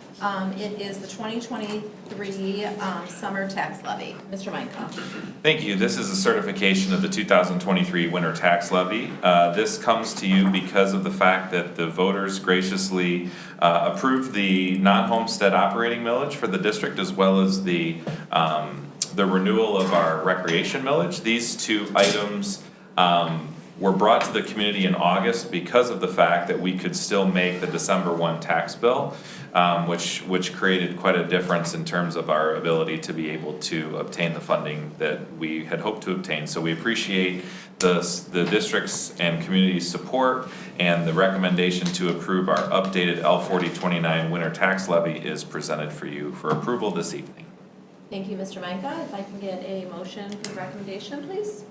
It is the 2023 summer tax levy. Mr. Meinka. Thank you. This is a certification of the 2023 winter tax levy. This comes to you because of the fact that the voters graciously approved the non-homestead operating millage for the district, as well as the renewal of our recreation millage. These two items were brought to the community in August because of the fact that we could still make the December 1 tax bill, which created quite a difference in terms of our ability to be able to obtain the funding that we had hoped to obtain. So we appreciate the district's and community's support, and the recommendation to approve our updated L4029 winter tax levy is presented for you for approval this evening. Thank you, Mr. Meinka. If I can get a motion for the recommendation, please.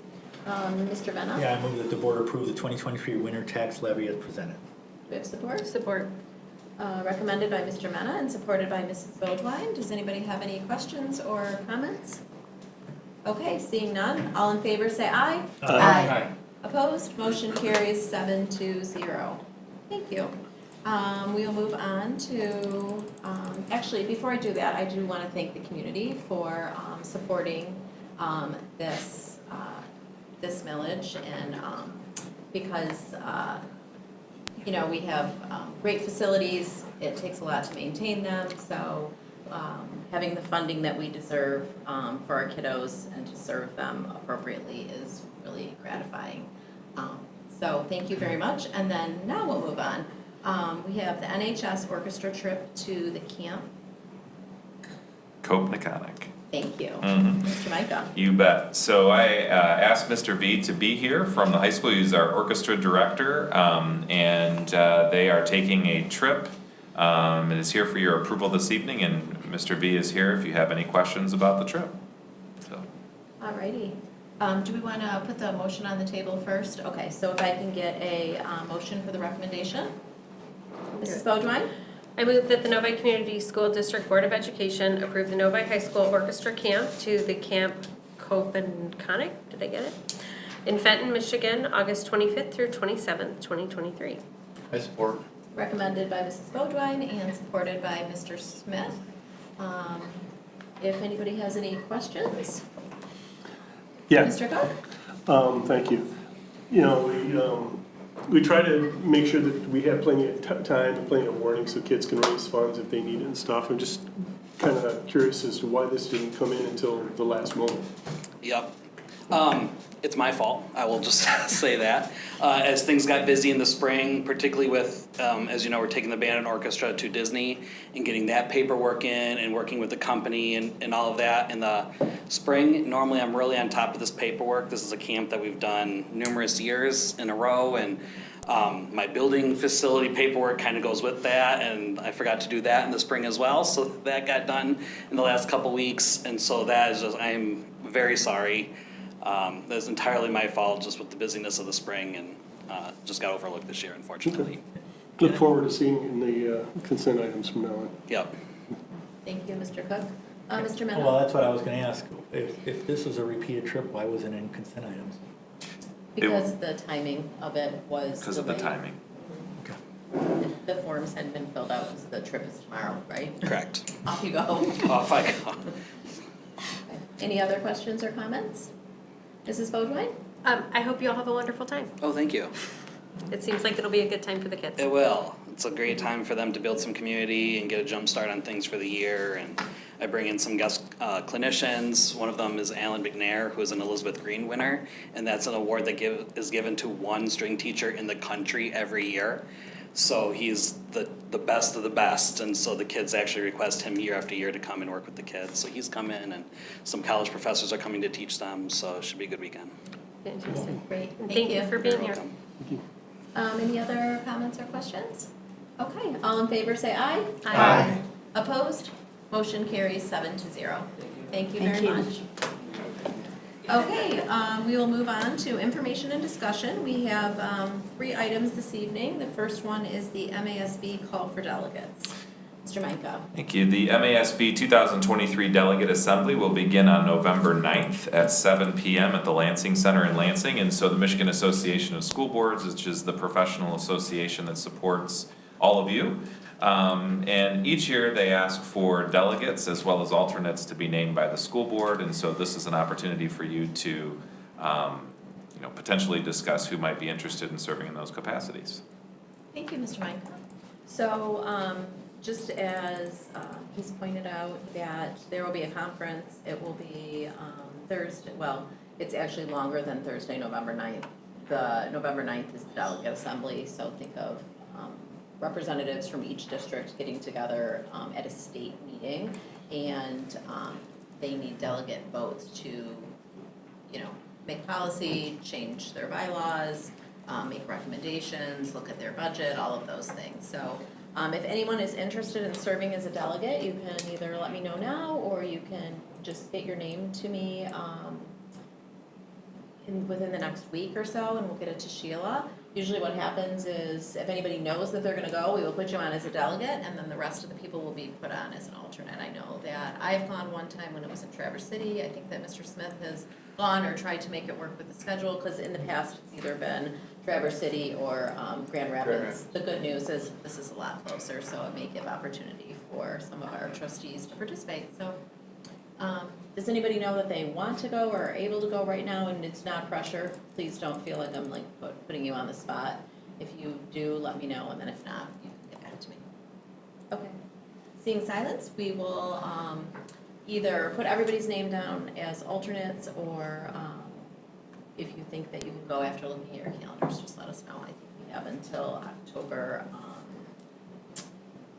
Mr. Venna? Yeah, I move that the board approve the 2023 winter tax levy as presented. Do we have support? Support. Recommended by Mr. Mena and supported by Mrs. Bodwine. Does anybody have any questions or comments? Okay, seeing none, all in favor say aye. Aye. Opposed? Motion carries 7-0. Thank you. We will move on to, actually, before I do that, I do want to thank the community for supporting this millage, and because we have great facilities, it takes a lot to maintain them, so having the funding that we deserve for our kiddos and to serve them appropriately is really gratifying. So thank you very much, and then now we'll move on. We have the NHS orchestra trip to the camp. Cope-Niconic. Thank you. Mhm. Mr. Micah. You bet. So I asked Mr. V to be here from the high school. He's our orchestra director, and they are taking a trip. It is here for your approval this evening, and Mr. V is here if you have any questions about the trip. So. Alrighty. Do we want to put the motion on the table first? Okay, so if I can get a motion for the recommendation. Mrs. Bodwine? I move that the Novi Community School District Board of Education approve the Novi High School Orchestra Camp to the Camp Cope-Niconic, did I get it? In Fenton, Michigan, August 25th through 27th, 2023. I support. Recommended by Mrs. Bodwine and supported by Mr. Smith. If anybody has any questions? Yeah. Mr. Cook? Thank you. We try to make sure that we have plenty of time and plenty of warning so kids can raise funds if they need it and stuff. I'm just kind of curious as to why this didn't come in until the last moment. Yep. It's my fault, I will just say that. As things got busy in the spring, particularly with, as you know, we're taking the band and orchestra to Disney and getting that paperwork in and working with the company and all of that in the spring. Normally I'm really on top of this paperwork. This is a camp that we've done numerous years in a row, and my building facility paperwork kind of goes with that, and I forgot to do that in the spring as well, so that got done in the last couple weeks, and so that is just, I'm very sorry. That's entirely my fault, just with the busyness of the spring, and just got overlooked this year, unfortunately. Look forward to seeing it in the consent items from now on. Yep. Thank you, Mr. Cook. Mr. Mena? Well, that's what I was gonna ask. If this was a repeated trip, why wasn't it in consent items? Because the timing of it was Because of the delayed. timing. The forms hadn't been filled out because the trip is tomorrow, right? Correct. Off you go. Off I go. Any other questions or comments? Mrs. Bodwine? I hope you all have a wonderful time. Oh, thank you. It seems like it'll be a good time for the kids. It will. It's a great time for them to build some community and get a jump start on things for the year. And I bring in some guest clinicians. One of them is Alan McNair, who is an Elizabeth Green winner, and that's an award that is given to one string teacher in the country every year. So he's the best of the best, and so the kids actually request him year after year to come and work with the kids. So he's come in, and some college professors are coming to teach them, so it should be a good weekend. Fantastic, great. Thank you for being here. Any other comments or questions? Okay, all in favor say aye. Aye. Opposed? Motion carries 7-0. Thank you Thank very you. much. Okay, we will move on to information and discussion. We have 3 items this evening. The first one is the MASB call for delegates. Mr. Meinka. Thank you. The MASB 2023 Delegate Assembly will begin on November 9th at 7 p.m. at the Lansing Center in Lansing. And so the Michigan Association of School Boards, which is the professional association that supports all of you. And each year they ask for delegates as well as alternates to be named by the school board, and so this is an opportunity for you to, potentially discuss who might be interested in serving in those capacities. Thank you, Mr. Mike. So, just as he's pointed out that there will be a conference, it will be Thursday, well, it's actually longer than Thursday, November 9th. The November 9th is the delegate assembly, so think of representatives from each district getting together at a state meeting, and they need delegate votes to, make policy, change their bylaws, make recommendations, look at their budget, all of those things. So if anyone is interested in serving as a delegate, you can either let me know now, or you can just get your name to me within the next week or so, and we'll get it to Sheila. Usually what happens is, if anybody knows that they're gonna go, we will put you on as a delegate, and then the rest of the people will be put on as an alternate. I know that I've gone one time when it was in Traverse City. I think that Mr. Smith has gone or tried to make it work with the schedule, because in the past, it's either been Traverse City or Grand Rapids. The good news is this is a lot closer, so it may give opportunity for some of our trustees to participate. So, does anybody know that they want to go or are able to go right now, and it's not pressure? Please don't feel like I'm putting you on the spot. If you do, let me know, and then if not, you can get back to me. Okay. Seeing silence, we will either put everybody's name down as alternates, or if you think that you can go after looking at your calendars, just let us know. I think we have until October,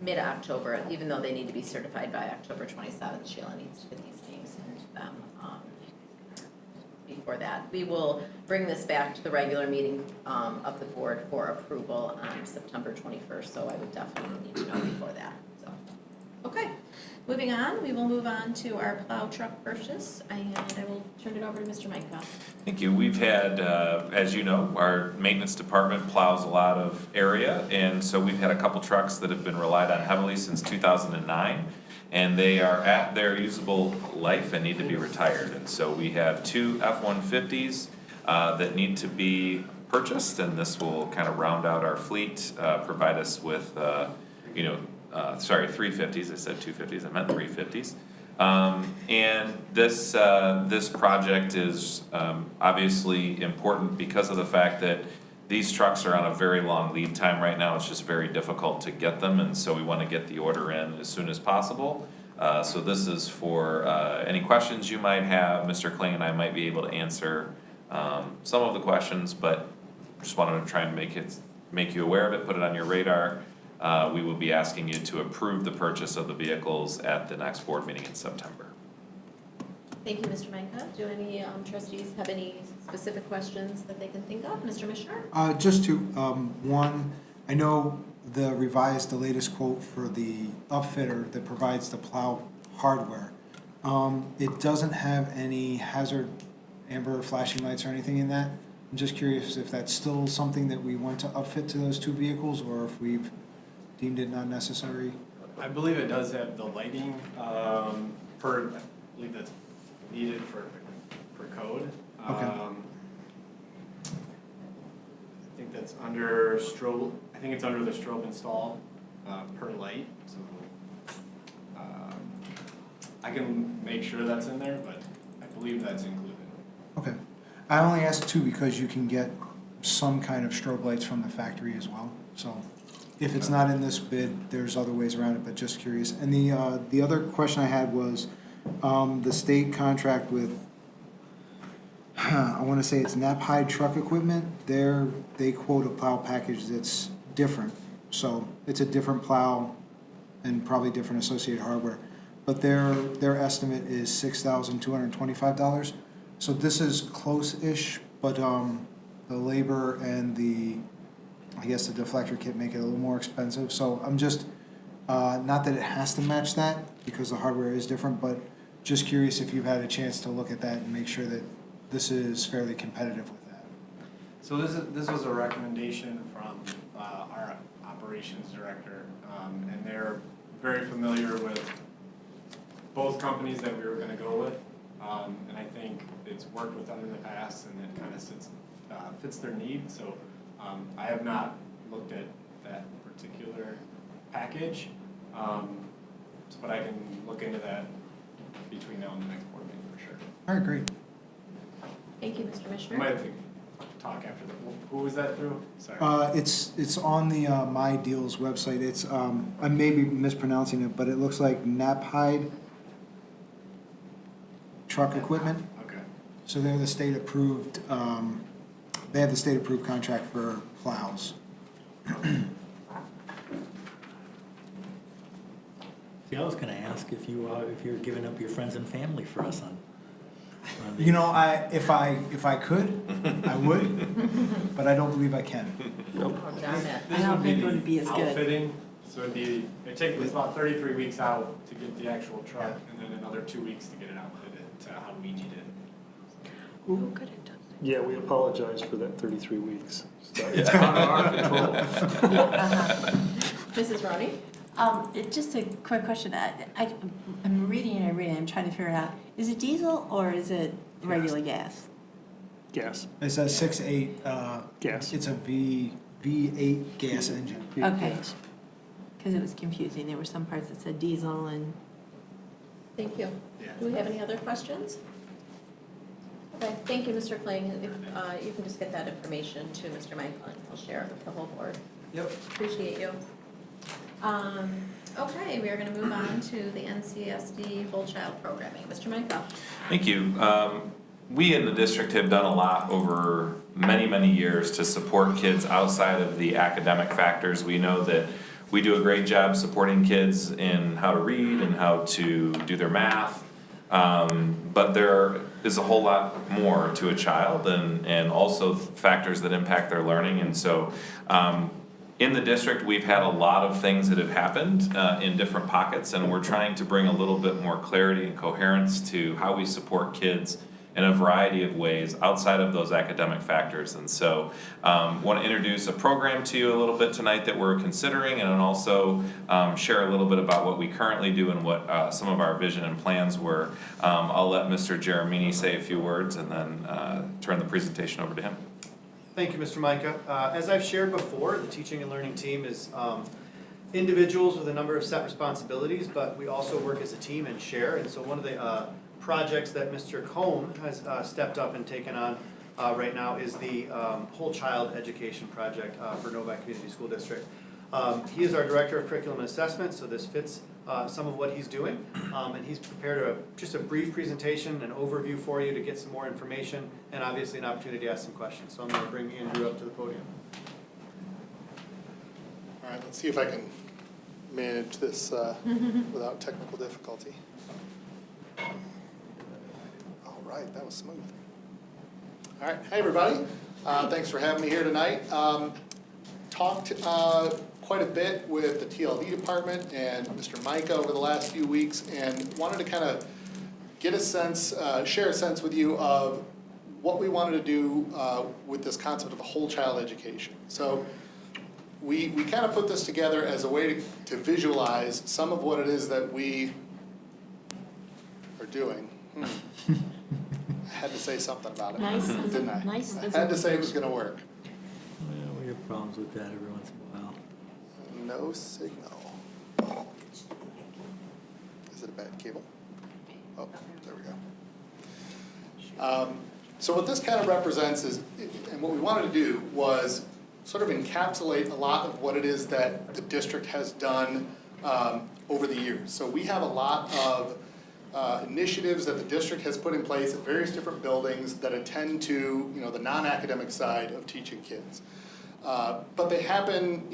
mid-October, even though they need to be certified by October 27th. Sheila needs to get these names into them before that. We will bring this back to the regular meeting of the board for approval on September 21st, so I would definitely need to know before that. So, okay. Moving on, we will move on to our plow truck purchase, and I will turn it over to Mr. Mike. Thank you. We've had, as you know, our maintenance department plows a lot of area, and so we've had a couple trucks that have been relied on heavily since 2009, and they are at their usable life and need to be retired. And so we have two F-150s that need to be purchased, and this will kind of round out our fleet, provide us with, 350s, I said 250s, I meant 350s. And this project is obviously important because of the fact that these trucks are on a very long lead time right now. It's just very difficult to get them, and so we want to get the order in as soon as possible. So this is for any questions you might have. Mr. Kling and I might be able to answer some of the questions, but just wanted to try and make you aware of it, put it on your radar. We will be asking you to approve the purchase of the vehicles at the next board meeting in September. Thank you, Mr. Manka. Do any trustees have any specific questions that they can think of? Mr. Mishner? Just to, one, I know the latest quote for the upfitter that provides the plow hardware. It doesn't have any hazard amber flashing lights or anything in that. I'm just curious if that's still something that we want to upfit to those two vehicles, or if we've deemed it not necessary. I believe it does have the lighting, I believe that's needed for code. Okay. I think that's under strobe, I think it's under the strobe install, per light, so, I can make sure that's in there, but I believe that's included. Okay. I only asked two because you can get some kind of strobe lights from the factory as well, so if it's not in this bid, there's other ways around it, but just curious. And the other question I had was, the state contract with, I wanna say it's Knapheide Truck Equipment, they quote a plow package that's different. So it's a different plow and probably different associated hardware. But their estimate is $6,225. So this is close-ish, but the labor and the deflector kit make it a little more expensive. So I'm just, not that it has to match that because the hardware is different, but just curious if you've had a chance to look at that and make sure that this is fairly competitive with that. So this was a recommendation from our operations director, and they're very familiar with both companies that we were going to go with, and I think it's worked with them in the past, and it kind of fits their need. So I have not looked at that particular package. But I can look into that between now and the next board meeting for sure. All right, great. Thank you, Mr. I Commissioner. might have to talk after the, who was that through? Sorry. It's on the My Deals website. It's I may be mispronouncing it, but it looks like Naphide Truck Equipment. Okay. So they're the state approved. They have the state approved contract for plows. See, I was gonna ask if you're giving up your friends and family for us on You know, if I could, I would, but I don't believe I can. Nope. This I don't would think it would be as good. outfitting, so it takes about 33 weeks out to get the actual truck, and then another 2 weeks to get it outfitted to how we need it. Who could have done Yeah, we apologize for that 33 weeks. It's out of our control. Mrs. Roney? Just a quick question. I'm reading and I'm trying to figure it out. Is it diesel or is it regular gas? Gas. It's a 6.8. Gas. It's a V8 gas engine. Okay. Because it was confusing. There were some parts that said diesel and. Thank you. Do we have any other questions? Okay, thank you, Mr. Kling. If you can just get that information to Mr. Michael, and he'll share it with the whole board. Yep. Appreciate you. Okay, we are going to move on to the NCSD whole child programming. Mr. Michael. Thank you. We in the district have done a lot over many, many years to support kids outside of the academic factors. We know that we do a great job supporting kids in how to read and how to do their math. But there is a whole lot more to a child and also factors that impact their learning. And so in the district, we've had a lot of things that have happened in different pockets, and we're trying to bring a little bit more clarity and coherence to how we support kids in a variety of ways outside of those academic factors. And so want to introduce a program to you a little bit tonight that we're considering, and then also share a little bit about what we currently do and what some of our vision and plans were. I'll let Mr. Jeremini say a few words and then turn the presentation over to him. Thank you, Mr. Micah. As I've shared before, the teaching and learning team is individuals with a number of set responsibilities, but we also work as a team and share. And so one of the projects that Mr. Combe has stepped up and taken on right now is the whole child education project for Novi Community School District. He is our Director of Curriculum and Assessment, so this fits some of what he's doing. And he's prepared just a brief presentation, an overview for you to get some more information, and obviously an opportunity to ask some questions. So I'm going to bring Andrew up to the podium. All right, let's see if I can manage this without technical difficulty. All right, that was smooth. All right, hey everybody. Thanks for having me here tonight. Talked quite a bit with the TLD department and Mr. Micah over the last few weeks, and wanted to kind of get a sense, share a sense with you of what we wanted to do with this concept of a whole child education. So we kind of put this together as a way to visualize some of what it is that we are doing. I had to say something about it, didn't I? Nice. I had to say it was going to work. Well, we have problems with that every once in a while. No signal. Is it a bad cable? Oh, there we go. So what this kind of represents is, and what we wanted to do was sort of encapsulate a lot of what it is that the district has done over the years. So we have a lot of initiatives that the district has put in place at various different buildings that attend to, the non-academic side of teaching kids. But they happen,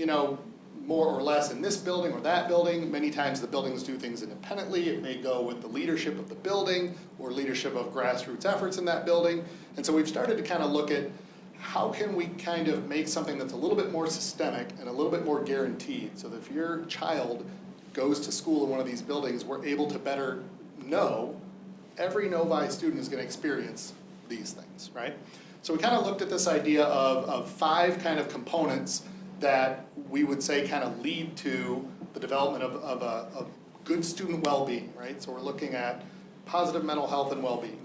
more or less in this building or that building. Many times the buildings do things independently. It may go with the leadership of the building or leadership of grassroots efforts in that building. And so we've started to kind of look at how can we kind of make something that's a little bit more systemic and a little bit more guaranteed, so that if your child goes to school in one of these buildings, we're able to better know every Novi student is going to experience these things, right? So we kind of looked at this idea of 5 kind of components that we would say kind of lead to the development of a good student well-being, right? So we're looking at positive mental health and well-being.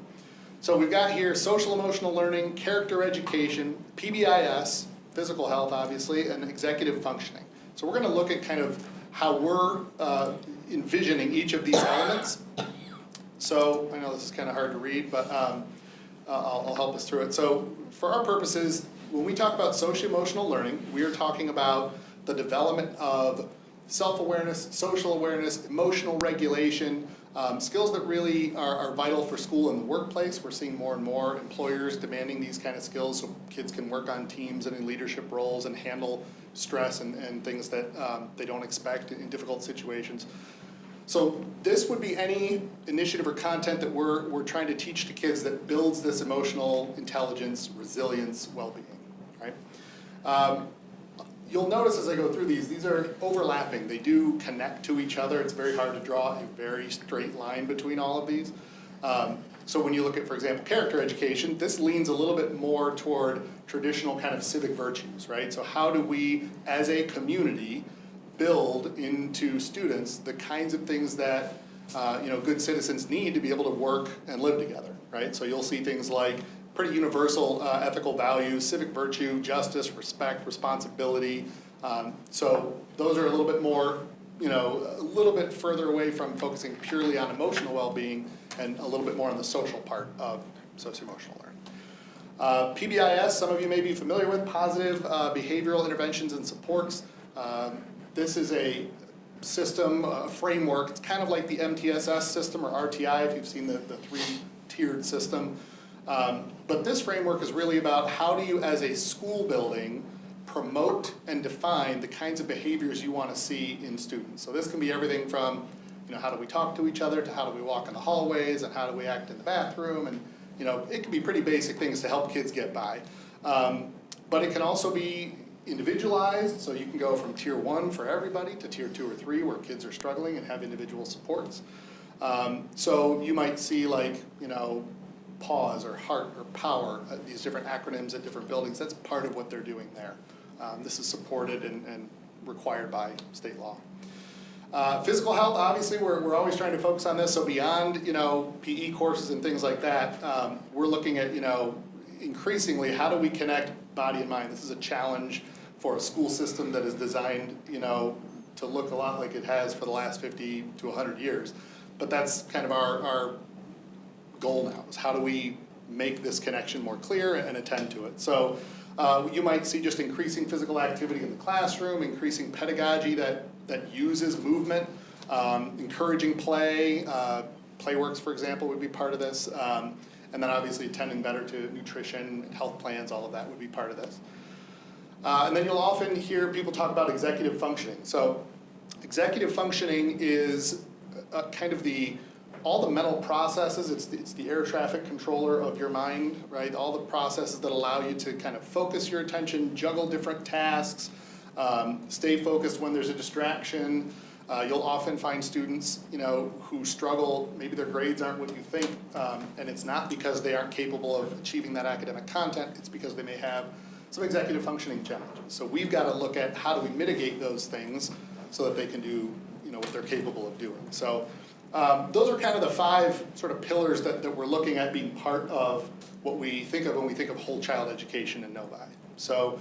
So we've got here social emotional learning, character education, PBIS, physical health obviously, and executive functioning. So we're gonna look at kind of how we're envisioning each of these elements. So I know this is kind of hard to read, but I'll help us through it. So for our purposes, when we talk about socio-emotional learning, we are talking about the development of self-awareness, social awareness, emotional regulation, skills that really are vital for school and the workplace. We're seeing more and more employers demanding these kind of skills so kids can work on teams and in leadership roles and handle stress and things that they don't expect in difficult situations. So this would be any initiative or content that we're trying to teach to kids that builds this emotional intelligence, resilience, well-being, right? You'll notice as I go through these are overlapping. They do connect to each other. It's very hard to draw a very straight line between all of these. So when you look at, for example, character education, this leans a little bit more toward traditional kind of civic virtues, right? So how do we, as a community, build into students the kinds of things that good citizens need to be able to work and live together, right? So you'll see things like pretty universal ethical values, civic virtue, justice, respect, responsibility. So those are a little bit more, a little bit further away from focusing purely on emotional well-being and a little bit more on the social part of socio-emotional learning. PBIS, some of you may be familiar with, positive behavioral interventions and supports. This is a system, a framework. It's kind of like the MTSS system or RTI if you've seen the three-tiered system. But this framework is really about how do you, as a school building, promote and define the kinds of behaviors you want to see in students. So this can be everything from, how do we talk to each other, to how do we walk in the hallways, and how do we act in the bathroom, and it can be pretty basic things to help kids get by. But it can also be individualized, so you can go from tier 1 for everybody to tier 2 or 3 where kids are struggling and have individual supports. So you might see PAWS or HEART or POWER, these different acronyms at different buildings. That's part of what they're doing there. This is supported and required by state law. Physical health, obviously, we're always trying to focus on this. So beyond, PE courses and things like that, we're looking at, increasingly, how do we connect body and mind? This is a challenge for a school system that is designed, to look a lot like it has for the last 50 to 100 years. But that's kind of our goal now, is how do we make this connection more clear and attend to it. So you might see just increasing physical activity in the classroom, increasing pedagogy that uses movement, encouraging play. Playworks, for example, would be part of this. And then obviously attending better to nutrition, health plans, all of that would be part of this. And then you'll often hear people talk about executive functioning. So executive functioning is kind of all the mental processes. It's the air traffic controller of your mind, right? All the processes that allow you to kind of focus your attention, juggle different tasks, stay focused when there's a distraction. You'll often find students, who struggle, maybe their grades aren't what you think, and it's not because they aren't capable of achieving that academic content, it's because they may have some executive functioning challenges. So we've got to look at how do we mitigate those things so that they can do, what they're capable of doing. So those are kind of the 5 sort of pillars that we're looking at being part of what we think of when we think of whole child education in Novi. So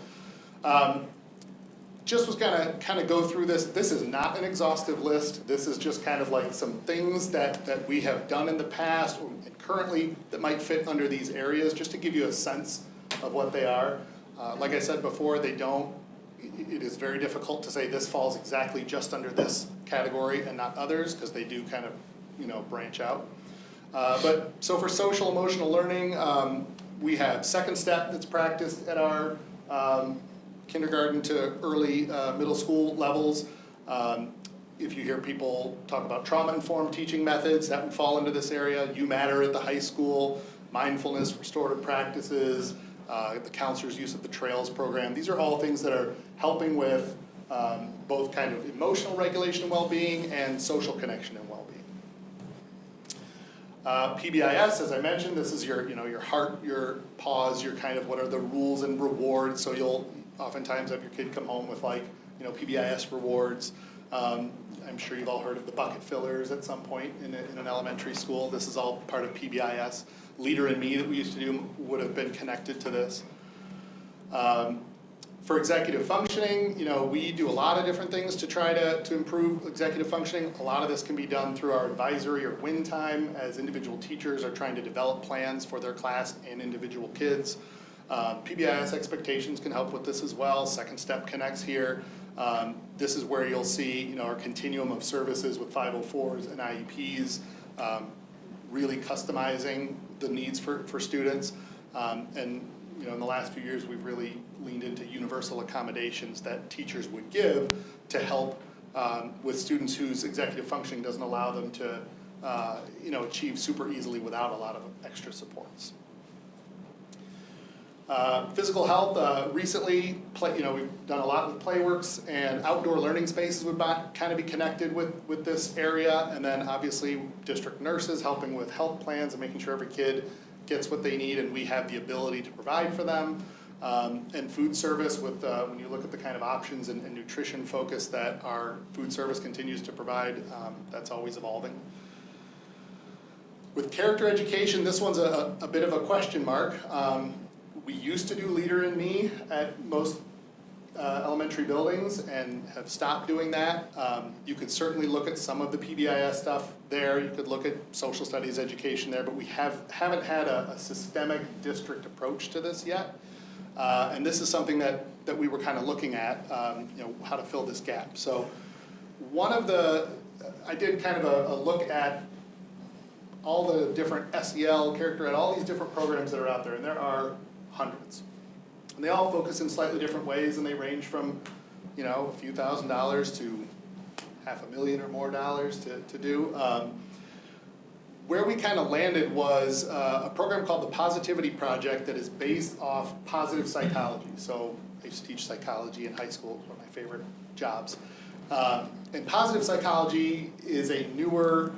just was gonna kind of go through this. This is not an exhaustive list. This is just kind of like some things that we have done in the past and currently that might fit under these areas, just to give you a sense of what they are. Like I said before, it is very difficult to say this falls exactly just under this category and not others, because they do kind of, branch out. But so for social emotional learning, we have second step that's practiced at our kindergarten to early middle school levels. If you hear people talk about trauma-informed teaching methods, that would fall into this area. You Matter at the high school, mindfulness, restorative practices, the counselor's use of the Trails program. These are all things that are helping with both kind of emotional regulation and well-being and social connection and well-being. PBIS, as I mentioned, this is your HEART, your PAWS, your kind of what are the rules and rewards. So you'll oftentimes have your kid come home with PBIS rewards. I'm sure you've all heard of the bucket fillers at some point in an elementary school. This is all part of PBIS. Leader in Me that we used to do would have been connected to this. For executive functioning, we do a lot of different things to try to improve executive functioning. A lot of this can be done through our advisory or win time as individual teachers are trying to develop plans for their class and individual kids. PBIS expectations can help with this as well. Second Step connects here. This is where you'll see our continuum of services with 504s and IEPs, really customizing the needs for students. And in the last few years, we've really leaned into universal accommodations that teachers would give to help with students whose executive functioning doesn't allow them to achieve super easily without a lot of extra supports. Physical health, recently, we've done a lot with Playworks, and outdoor learning spaces would kind of be connected with this area, and then obviously district nurses helping with health plans and making sure every kid gets what they need and we have the ability to provide for them. And food service with, when you look at the kind of options and nutrition focus that our food service continues to provide, that's always evolving. With character education, this one's a bit of a question mark. We used to do Leader in Me at most elementary buildings and have stopped doing that. You could certainly look at some of the PBIS stuff there. You could look at social studies education there, but we haven't had a systemic district approach to this yet. And this is something that we were kind of looking at, how to fill this gap. So I did kind of a look at all the different SEL, character ed, all these different programs that are out there, and there are hundreds. And they all focus in slightly different ways, and they range from, a few $1,000s to $500,000 or more to do. Where we kind of landed was a program called the Positivity Project that is based off positive psychology. So I used to teach psychology in high school, it's one of my favorite jobs. And positive psychology is a newer,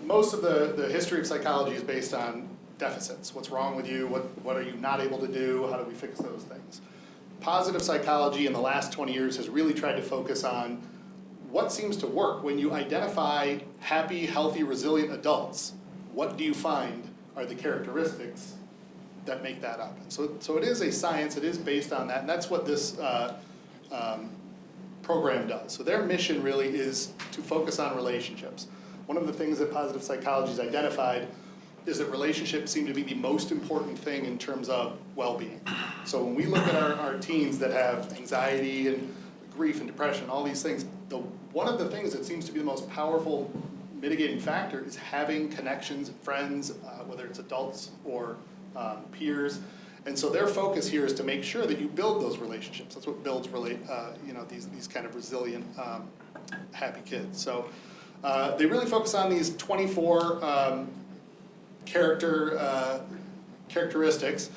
most of the history of psychology is based on deficits. What's wrong with you? What are you not able to do? How do we fix those things? Positive psychology in the last 20 years has really tried to focus on what seems to work. When you identify happy, healthy, resilient adults, what do you find are the characteristics that make that up? And so it is a science, it is based on that, and that's what this program does. So their mission really is to focus on relationships. One of the things that positive psychology has identified is that relationships seem to be the most important thing in terms of well-being. So when we look at our teens that have anxiety and grief and depression, all these things, one of the things that seems to be the most powerful mitigating factor is having connections, friends, whether it's adults or peers. And so their focus here is to make sure that you build those relationships. That's what builds these kind of resilient, happy kids. So they really focus on these 24 characteristics.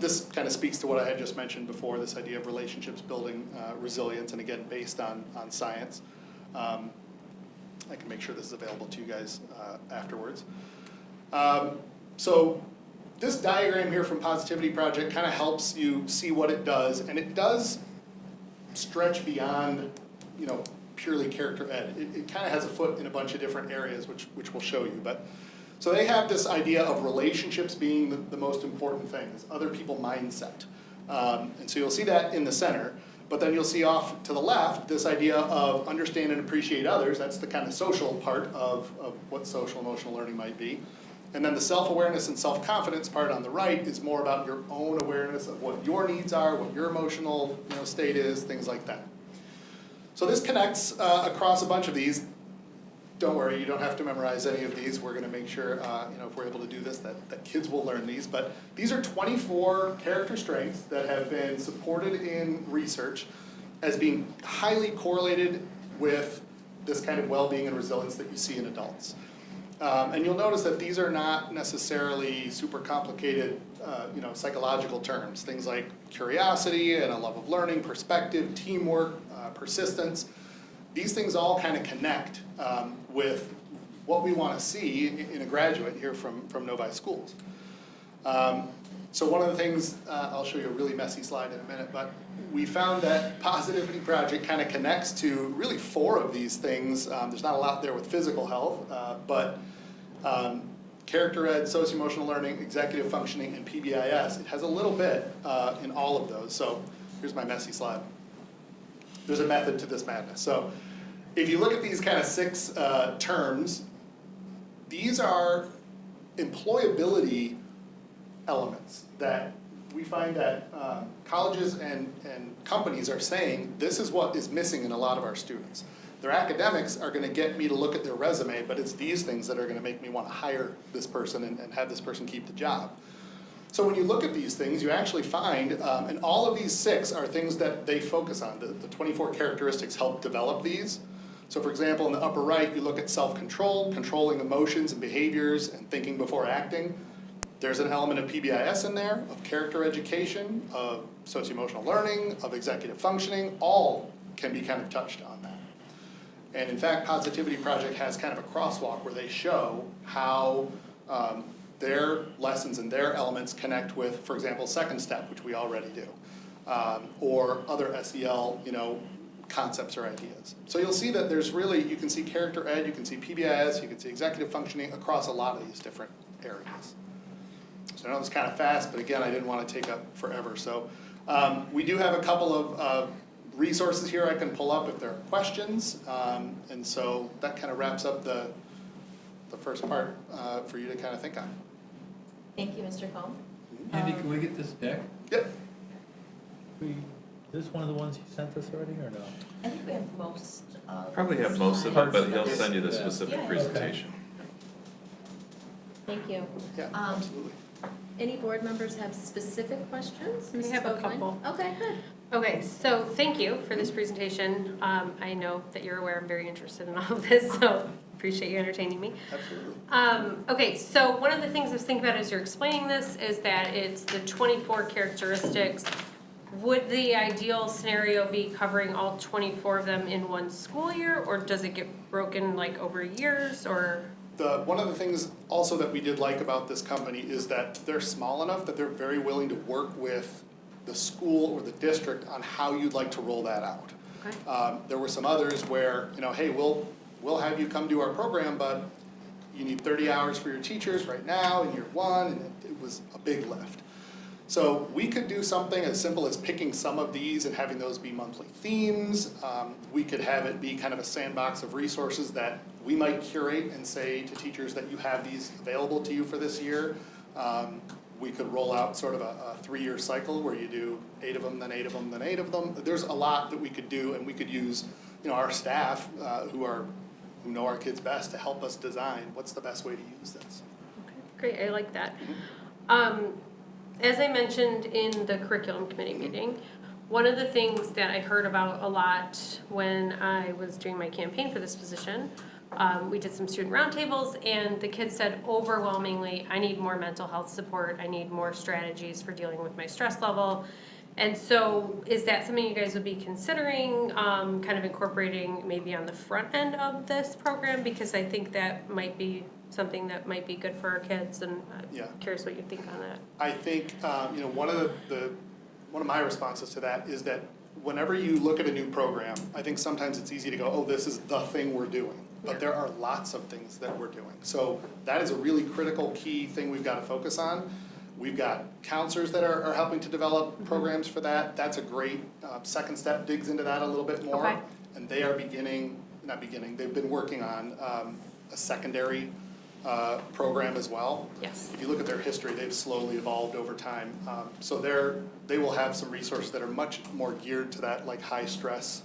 This kind of speaks to what I had just mentioned before, this idea of relationships building resilience, and again, based on science. I can make sure this is available to you guys afterwards. So this diagram here from Positivity Project kind of helps you see what it does, and it does stretch beyond, purely character ed. It kind of has a foot in a bunch of different areas, which we'll show you. But so they have this idea of relationships being the most important thing, this other people mindset. And so you'll see that in the center, but then you'll see off to the left this idea of understand and appreciate others. That's the kind of social part of what social emotional learning might be. And then the self-awareness and self-confidence part on the right is more about your own awareness of what your needs are, what your emotional state is, things like that. So this connects across a bunch of these. Don't worry, you don't have to memorize any of these. We're going to make sure, if we're able to do this, that kids will learn these. But these are 24 character strengths that have been supported in research as being highly correlated with this kind of well-being and resilience that you see in adults. And you'll notice that these are not necessarily super complicated, psychological terms. Things like curiosity and a love of learning, perspective, teamwork, persistence. These things all kind of connect with what we want to see in a graduate here from Novi schools. So one of the things, I'll show you a really messy slide in a minute, but we found that Positivity Project kind of connects to really 4 of these things. There's not a lot there with physical health, but character ed, socio-emotional learning, executive functioning, and PBIS, it has a little bit in all of those. So here's my messy slide. There's a method to this madness. So if you look at these kind of 6 terms, these are employability elements that we find that colleges and companies are saying this is what is missing in a lot of our students. Their academics are going to get me to look at their resume, but it's these things that are going to make me want to hire this person and have this person keep the job. So when you look at these things, you actually find, and all of these 6 are things that they focus on. The 24 characteristics help develop these. So for example, in the upper right, you look at self-control, controlling emotions and behaviors, and thinking before acting. There's an element of PBIS in there, of character education, of socio-emotional learning, of executive functioning, all can be kind of touched on that. And in fact, Positivity Project has kind of a crosswalk where they show how their lessons and their elements connect with, for example, Second Step, which we already do, or other SEL, concepts or ideas. So you'll see that there's really, you can see character ed, you can see PBIS, you can see executive functioning across a lot of these different areas. So I know it's kind of fast, but again, I didn't want to take up forever. So we do have a couple of resources here I can pull up if there are questions. And so that kind of wraps up the first part for you to kind of think on. Thank you, Mr. Combs. Andy, can we get this deck? Yep. Is this one of the ones you sent us already, or no? I think we have most of. Probably have most of it, but he'll send you the specific presentation. Thank you. Yeah, absolutely. Any board members have specific questions? We Mrs. have a Boatman? couple. Okay, good. Okay, so thank you for this presentation. I know that you're aware I'm very interested in all of this, so appreciate you entertaining me. Absolutely. Okay, so one of the things I was thinking about as you're explaining this is that it's the 24 characteristics. Would the ideal scenario be covering all 24 of them in one school year, or does it get broken like over years, or? One of the things also that we did like about this company is that they're small enough that they're very willing to work with the school or the district on how you'd like to roll that out. Okay. There were some others where, hey, we'll have you come do our program, but you need 30 hours for your teachers right now in year 1, and it was a big lift. So we could do something as simple as picking some of these and having those be monthly themes. We could have it be kind of a sandbox of resources that we might curate and say to teachers that you have these available to you for this year. We could roll out sort of a 3-year cycle where you do 8 of them, then 8 of them, then 8 of them. There's a lot that we could do, and we could use, our staff who know our kids best to help us design what's the best way to use this. Okay, great, I like that. As I mentioned in the curriculum committee meeting, one of the things that I heard about a lot when I was doing my campaign for this position, we did some student roundtables, and the kids said overwhelmingly, I need more mental health support, I need more strategies for dealing with my stress level. And so is that something you guys would be considering, kind of incorporating maybe on the front end of this program? Because I think that might be something that might be good for our kids, and I'm curious what you think on that. I think, one of my responses to that is that whenever you look at a new program, I think sometimes it's easy to go, oh, this is the thing we're doing. But there are lots of things that we're doing. So that is a really critical, key thing we've got to focus on. We've got counselors that are helping to develop programs for that. That's a great, Second Step digs into that a little bit more. Okay. And they are they've been working on a secondary program as well. Yes. If you look at their history, they've slowly evolved over time. So they will have some resources that are much more geared to that like high stress,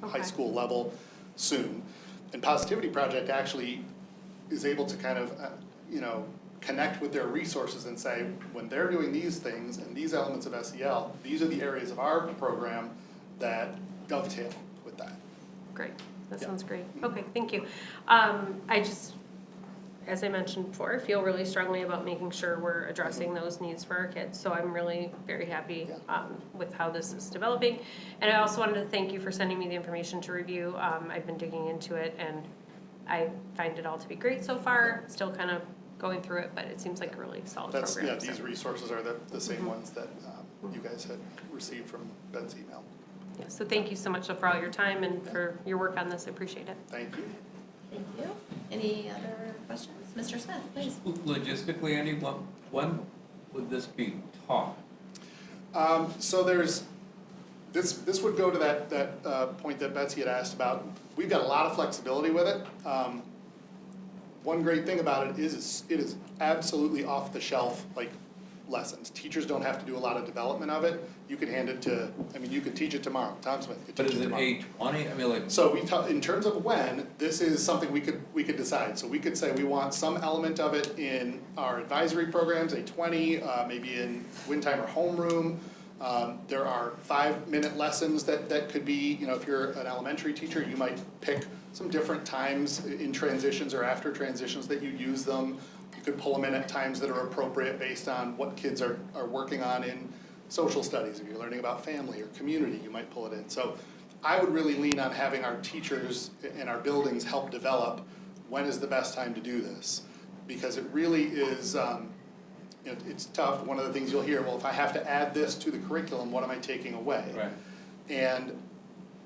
high school level soon. And Positivity Project actually is able to kind of, connect with their resources and say, when they're doing these things and these elements of SEL, these are the areas of our program that dovetail with that. Great, that sounds great. Okay, thank you. As I mentioned before, feel really strongly about making sure we're addressing those needs for our kids. So I'm really very happy with how this is developing. And I also wanted to thank you for sending me the information to review. I've been digging into it, and I find it all to be great so far. Still kind of going through it, but it seems like a really solid program. These resources are the same ones that you guys had received from Ben's email. Yeah, so thank you so much for all your time and for your work on this. I appreciate it. Thank you. Thank you. Any other questions? Mr. Smith, please. Logistically, Andy, when would this be taught? So there's this would go to that point that Betsy had asked about. We've got a lot of flexibility with it. One great thing about it is it is absolutely off the shelf, like lessons. Teachers don't have to do a lot of development of it. You can hand it to, I mean, you could teach it tomorrow. Tom Smith could But teach is it it tomorrow. 8:20? I mean, like. So in terms of when, this is something we could decide. So we could say we want some element of it in our advisory programs, 8:20, maybe in wind time or homeroom. There are 5-minute lessons that could be, you know, if you're an elementary teacher, you might pick some different times in transitions or after transitions that you use them. You could pull them in at times that are appropriate based on what kids are working on in social studies. If you're learning about family or community, you might pull it in. So I would really lean on having our teachers in our buildings help develop when is the best time to do this. Because it really is, it's tough. One of the things you'll hear, well, if I have to add this to the curriculum, what am I taking away? Right. And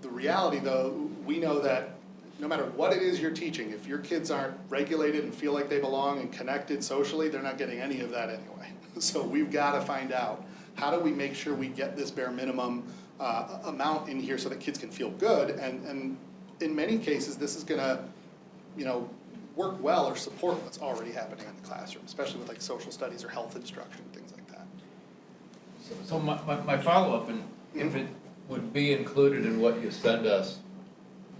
the reality though, we know that no matter what it is you're teaching, if your kids aren't regulated and feel like they belong and connected socially, they're not getting any of that anyway. So we've got to find out, how do we make sure we get this bare minimum amount in here so that kids can feel good? And in many cases, this is going to, you know, work well or support what's already happening in the classroom, especially with like social studies or health instruction, things like that. So my follow-up, and if it would be included in what you send us,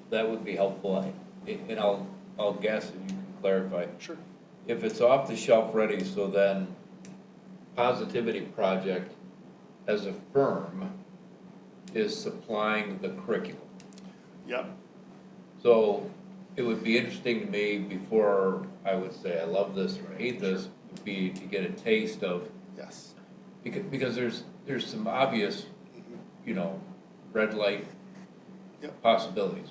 that would be helpful. And I'll guess and you can clarify. Sure. If it's off the shelf ready, so then Positivity Project as a firm is supplying the curriculum. Yep. So it would be interesting to me, before I would say I love this or I hate this, would be to get a taste of. Yes. Because there's some obvious, you know, red light Yep. possibilities.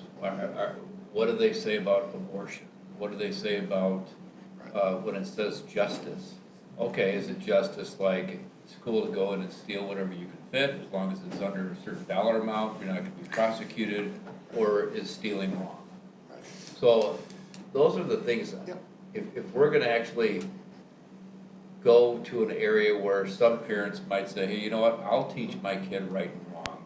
What do they say about abortion? What do they say about when it says justice? Okay, is it justice like it's cool to go in and steal whatever you can fit, as long as it's under a certain dollar amount, you're not gonna be prosecuted, or is stealing wrong? Right. So those are the things, Yep. if we're gonna actually go to an area where some parents might say, hey, you know what, I'll teach my kid right and wrong,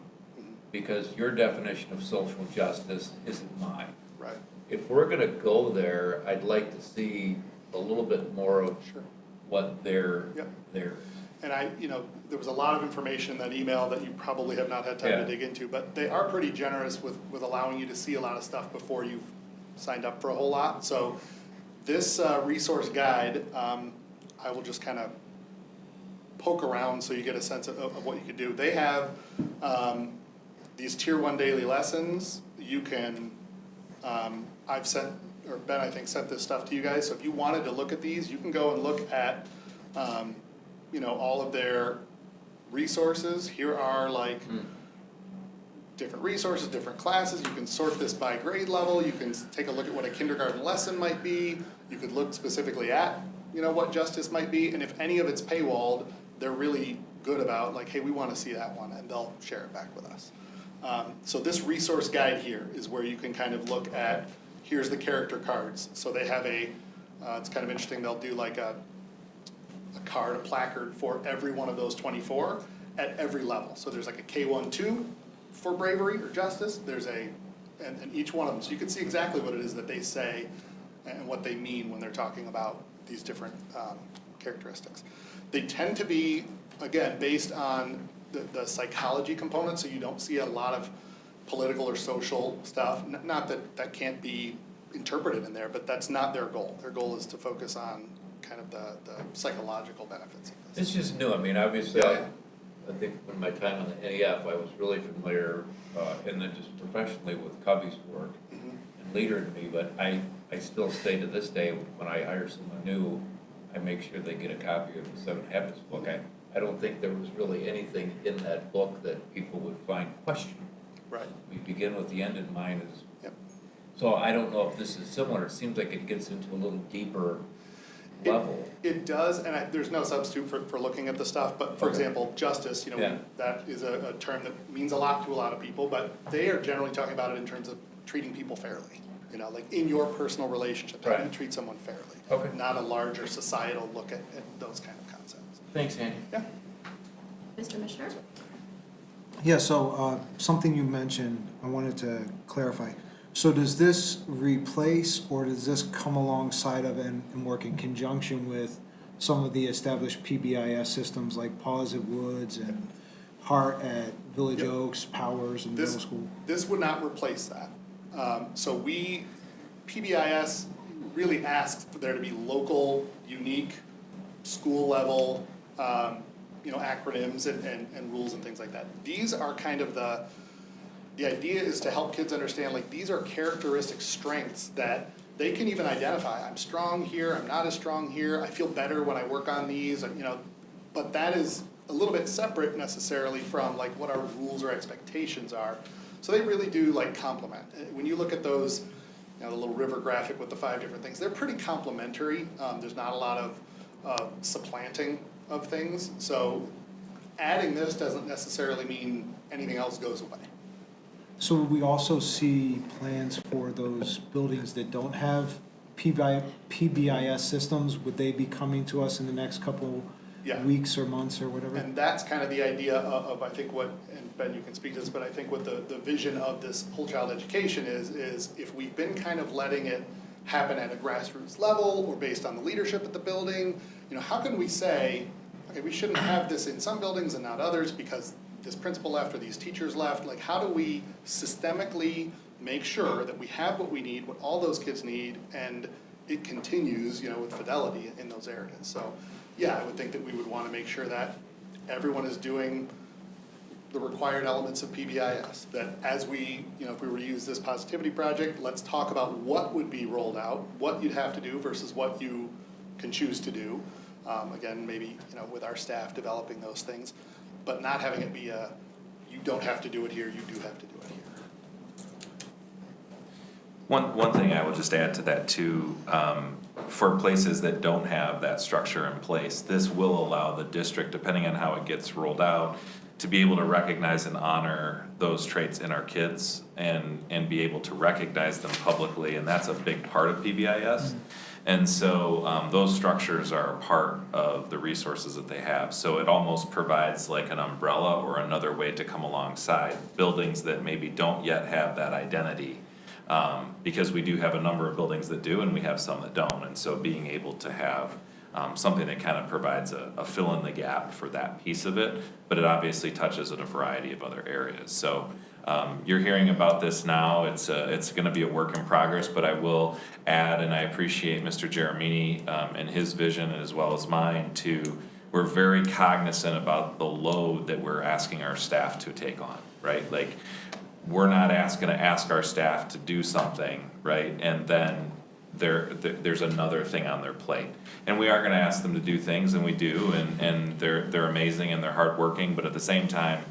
because your definition of social justice isn't mine. Right. If we're gonna go there, I'd like to see a little bit more of Sure. what their. And there was a lot of information in that email that you probably have not had time to dig into, but they are pretty generous with allowing you to see a lot of stuff before you've signed up for a whole lot. So this resource guide, I will just kind of poke around so you get a sense of what you could do. They have these Tier 1 daily lessons. You can, I've sent, or Ben I think sent this stuff to you guys, so if you wanted to look at these, you can go and look at all of their resources. Here are like different resources, different classes. You can sort this by grade level. You can take a look at what a kindergarten lesson might be. You could look specifically at, what justice might be. And if any of it's paywalled, they're really good about like, hey, we want to see that one, and they'll share it back with us. So this resource guide here is where you can kind of look at, here's the character cards. So they have it's kind of interesting, they'll do like a card, a placard for every one of those 24 at every level. So there's like a K1-2 for bravery or justice. There's and each one of them. So you can see exactly what it is that they say and what they mean when they're talking about these different characteristics. They tend to be, again, based on the psychology component, so you don't see a lot of political or social stuff. Not that can't be interpreted in there, but that's not their goal. Their goal is to focus on kind of the psychological benefits of this. It's just new. I mean, obviously, I think when my time on the NEF, I was really familiar, and then just professionally with Covey's work and Leader in Me, but I still say to this day, when I hire someone new, I make sure they get a copy of the 7 Habits book. I don't think there was really anything in that book that people would find questionable. Right. We begin with the end in mind. Yep. So I don't know if this is similar. It seems like it gets into a little deeper level. It does, and there's no substitute for looking at the stuff, but for example, justice, that is a term that means a lot to a lot of people, but they are generally talking about it in terms of treating people fairly. Like in your personal relationship, how do you treat someone fairly? Okay. Not a larger societal look at those kind of concepts. Thanks, Andy. Yeah. Mr. Mishner? Yeah, so something you mentioned, I wanted to clarify. So does this replace or does this come alongside of and work in conjunction with some of the established PBIS systems like Paws at Woods and Hart at Village Oaks, Powers and middle school? This would not replace that. So PBIS really asks for there to be local, unique, school level, acronyms and rules and things like that. These are kind of the idea is to help kids understand, like, these are characteristic strengths that they can even identify. I'm strong here, I'm not as strong here, I feel better when I work on these, but that is a little bit separate necessarily from like what our rules or expectations are. So they really do like complement. When you look at those, the little river graphic with the 5 different things, they're pretty complementary. There's not a lot of supplanting of things. So adding this doesn't necessarily mean anything else goes away. So would we also see plans for those buildings that don't have PBIS systems? Would they be coming to us in the next couple weeks or months or whatever? And that's kind of the idea of I think what, and Ben, you can speak to this, but I think what the vision of this whole child education is if we've been kind of letting it happen at a grassroots level or based on the leadership at the building, how can we say, okay, we shouldn't have this in some buildings and not others because this principal left or these teachers left? Like, how do we systemically make sure that we have what we need, what all those kids need, and it continues, with fidelity in those areas? So, yeah, I would think that we would want to make sure that everyone is doing the required elements of PBIS. That as we, if we were to use this positivity project, let's talk about what would be rolled out, what you'd have to do versus what you can choose to do. Again, maybe, with our staff developing those things, but not having it be you don't have to do it here, you do have to do it here. One thing I will just add to that too, for places that don't have that structure in place, this will allow the district, depending on how it gets rolled out, to be able to recognize and honor those traits in our kids and be able to recognize them publicly, and that's a big part of PBIS. And so those structures are a part of the resources that they have. So it almost provides like an umbrella or another way to come alongside buildings that maybe don't yet have that identity. Because we do have a number of buildings that do and we have some that don't. And so being able to have something that kind of provides a fill in the gap for that piece of it, but it obviously touches on a variety of other areas. So you're hearing about this now. It's going to be a work in progress, but I will add, and I appreciate Mr. Jeremini and his vision as well as mine too. We're very cognizant about the load that we're asking our staff to take on, right? Like, we're not going to ask our staff to do something, right? And then there's another thing on their plate. And we are going to ask them to do things, and we do, and they're amazing and they're hardworking, but at the same time,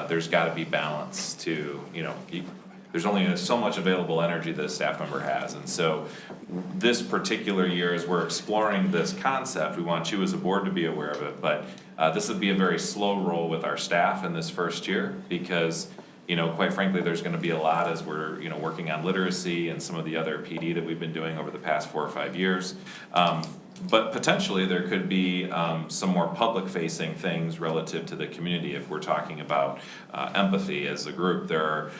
there's got to be balance to, there's only so much available energy that a staff member has. And so this particular year, as we're exploring this concept, we want you as a board to be aware of it, but this would be a very slow roll with our staff in this first year because, quite frankly, there's going to be a lot as we're, working on literacy and some of the other PD that we've been doing over the past 4 or 5 years. But potentially there could be some more public-facing things relative to the community if we're talking about empathy as a group. There are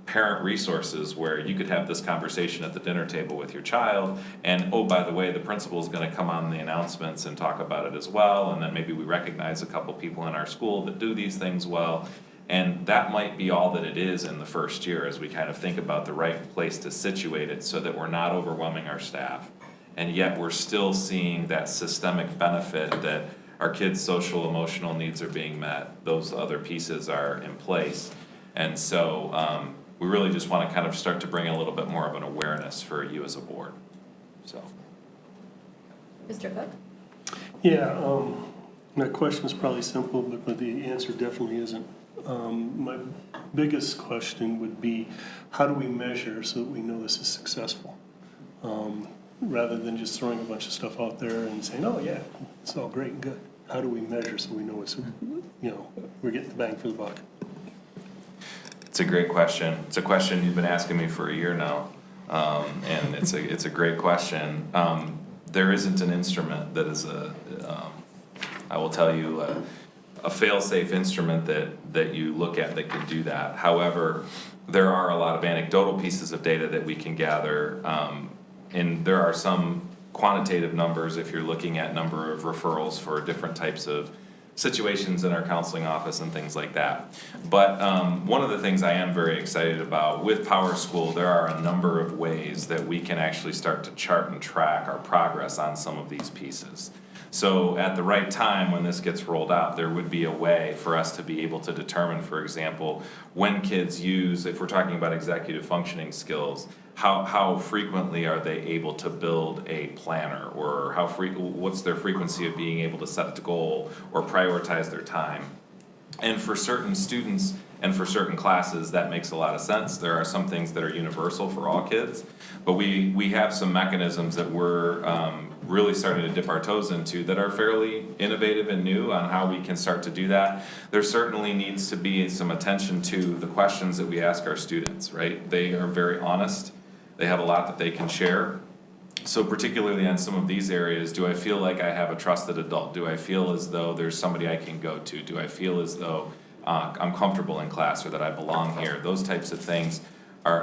parent resources where you could have this conversation at the dinner table with your child, and oh, by the way, the principal's gonna come on the announcements and talk about it as well, and then maybe we recognize a couple people in our school that do these things well. And that might be all that it is in the first year as we kind of think about the right place to situate it so that we're not overwhelming our staff. And yet we're still seeing that systemic benefit that our kids' social, emotional needs are being met. Those other pieces are in place. And so we really just want to kind of start to bring a little bit more of an awareness for you as a board, so. Mr. Cook? Yeah, my question is probably simple, but the answer definitely isn't. My biggest question would be, how do we measure so that we know this is successful? Rather than just throwing a bunch of stuff out there and saying, oh yeah, it's all great and good. How do we measure so we know it's, we're getting the bang for the buck? It's a great question. It's a question you've been asking me for a year now, and it's a great question. There isn't an instrument that is I will tell you, a fail-safe instrument that you look at that can do that. However, there are a lot of anecdotal pieces of data that we can gather, and there are some quantitative numbers if you're looking at number of referrals for different types of situations in our counseling office and things like that. But one of the things I am very excited about with Power School, there are a number of ways that we can actually start to chart and track our progress on some of these pieces. So at the right time, when this gets rolled out, there would be a way for us to be able to determine, for example, when kids use, if we're talking about executive functioning skills, how frequently are they able to build a planner, or what's their frequency of being able to set a goal or prioritize their time. And for certain students and for certain classes, that makes a lot of sense. There are some things that are universal for all kids, but we have some mechanisms that we're really starting to dip our toes into that are fairly innovative and new on how we can start to do that. There certainly needs to be some attention to the questions that we ask our students, right? They are very honest. They have a lot that they can share. So particularly on some of these areas, do I feel like I have a trusted adult? Do I feel as though there's somebody I can go to? Do I feel as though I'm comfortable in class or that I belong here? Those types of things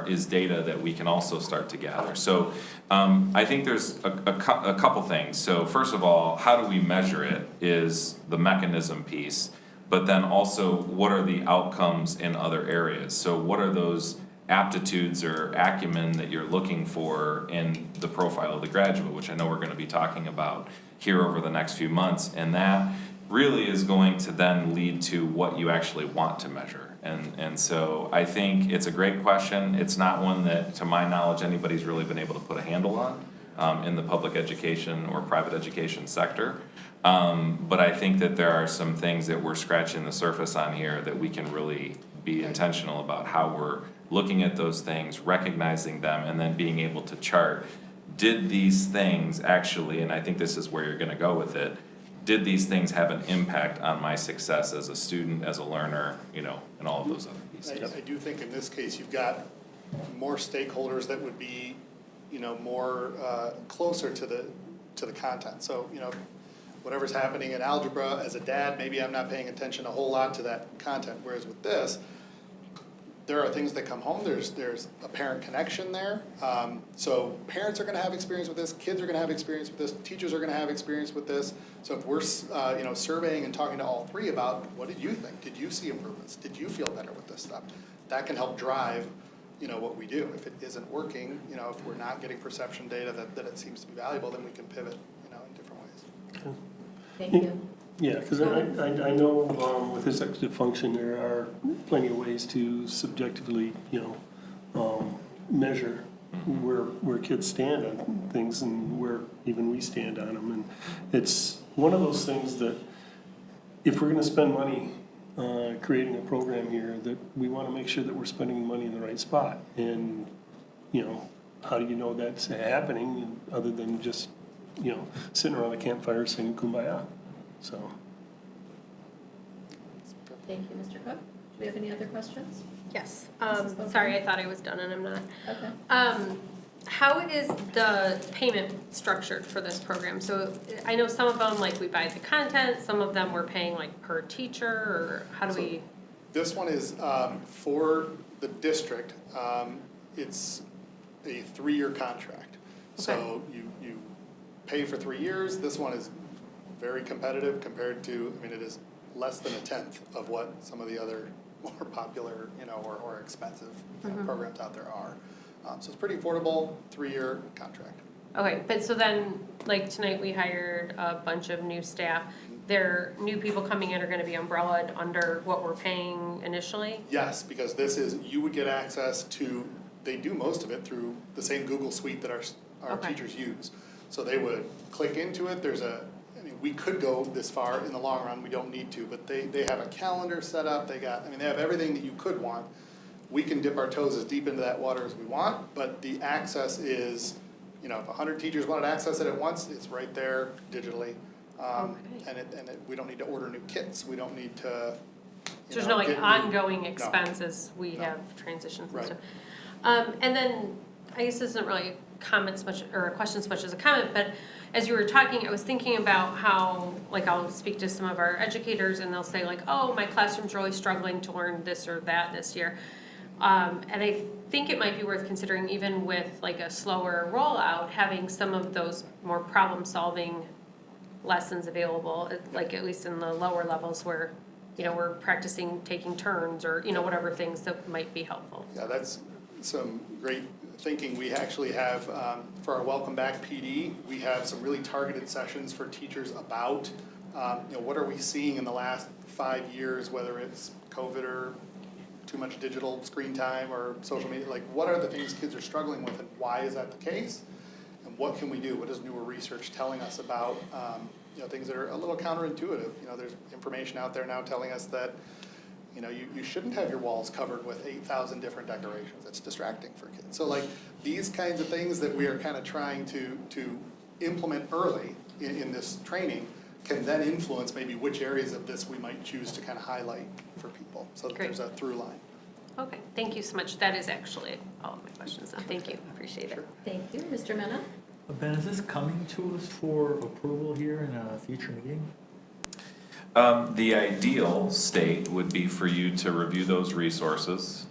is data that we can also start to gather. So I think there's a couple things. So first of all, how do we measure it is the mechanism piece, but then also what are the outcomes in other areas? So what are those aptitudes or acumen that you're looking for in the profile of the graduate, which I know we're going to be talking about here over the next few months, and that really is going to then lead to what you actually want to measure. And so I think it's a great question. It's not one that, to my knowledge, anybody's really been able to put a handle on in the public education or private education sector. But I think that there are some things that we're scratching the surface on here that we can really be intentional about how we're looking at those things, recognizing them, and then being able to chart, did these things actually, and I think this is where you're gonna go with it, did these things have an impact on my success as a student, as a learner, and all of those other pieces? I do think in this case, you've got more stakeholders that would be, more closer to the content. So, whatever's happening in algebra, as a dad, maybe I'm not paying attention a whole lot to that content, whereas with this, there are things that come home, there's a parent connection there. So parents are gonna have experience with this, kids are gonna have experience with this, teachers are gonna have experience with this. So if we're, surveying and talking to all three about, what did you think? Did you see improvements? Did you feel better with this stuff? That can help drive, what we do. If it isn't working, if we're not getting perception data that it seems to be valuable, then we can pivot, in different ways. Thank you. Yeah, because I know with executive function, there are plenty of ways to subjectively, measure where kids stand on things and where even we stand on them. And it's one of those things that if we're going to spend money creating a program here, that we want to make sure that we're spending money in the right spot. And, how do you know that's happening other than just, sitting around a campfire singing Kumbaya? So. Thank you, Mr. Cook. Do we have any other questions? Yes, sorry, I thought I was done and I'm not. Okay. How is the payment structured for this program? So I know some of them, like we buy the content, some of them we're paying like per teacher, or how do we? This one is, for the district, it's a 3-year contract. So you pay for 3 years. This one is very competitive compared to, it is less than a tenth of what some of the other more popular, or expensive programs out there are. So it's pretty affordable, 3-year contract. Okay, but so then, like tonight we hired a bunch of new staff. Their new people coming in are gonna be umbrellaed under what we're paying initially? Yes, because this is, you would get access to, they do most of it through the same Google Suite that our teachers use. So they would click into it, we could go this far in the long run, we don't need to, but they have a calendar set up, they have everything that you could want. We can dip our toes as deep into that water as we want, but the access is, if 100 teachers wanted to access it at once, it's right there digitally. We don't need to order new kits, we don't need to. There's no ongoing expenses, we have transitions and stuff. And then, I guess this isn't really a comment so much, or a question so much as a comment, but as you were talking, I was thinking about how, like, I'll speak to some of our educators and they'll say like, oh, my classroom's really struggling to learn this or that this year. And I think it might be worth considering, even with like a slower rollout, having some of those more problem-solving lessons available, like at least in the lower levels where, you know, we're practicing taking turns or, you know, whatever things that might be helpful. Yeah, that's some great thinking. We actually have, for our Welcome Back PD, we have some really targeted sessions for teachers about, you know, what are we seeing in the last 5 years, whether it's COVID or too much digital screen time or social media, like what are the things kids are struggling with and why is that the case? And what can we do? What is newer research telling us about, you know, things that are a little counterintuitive? You know, there's information out there now telling us that, you know, you shouldn't have your walls covered with 8,000 different decorations. It's distracting for kids. So like these kinds of things that we are kind of trying to implement early in this training can then influence maybe which areas of this we might choose to kind of highlight for people so that there's a through line. Okay, thank you so much. That is actually all of my questions. So thank you, appreciate it. Thank you. Mr. Mena? Ben, is this coming to us for approval here in a future meeting? The ideal state would be for you to review those resources,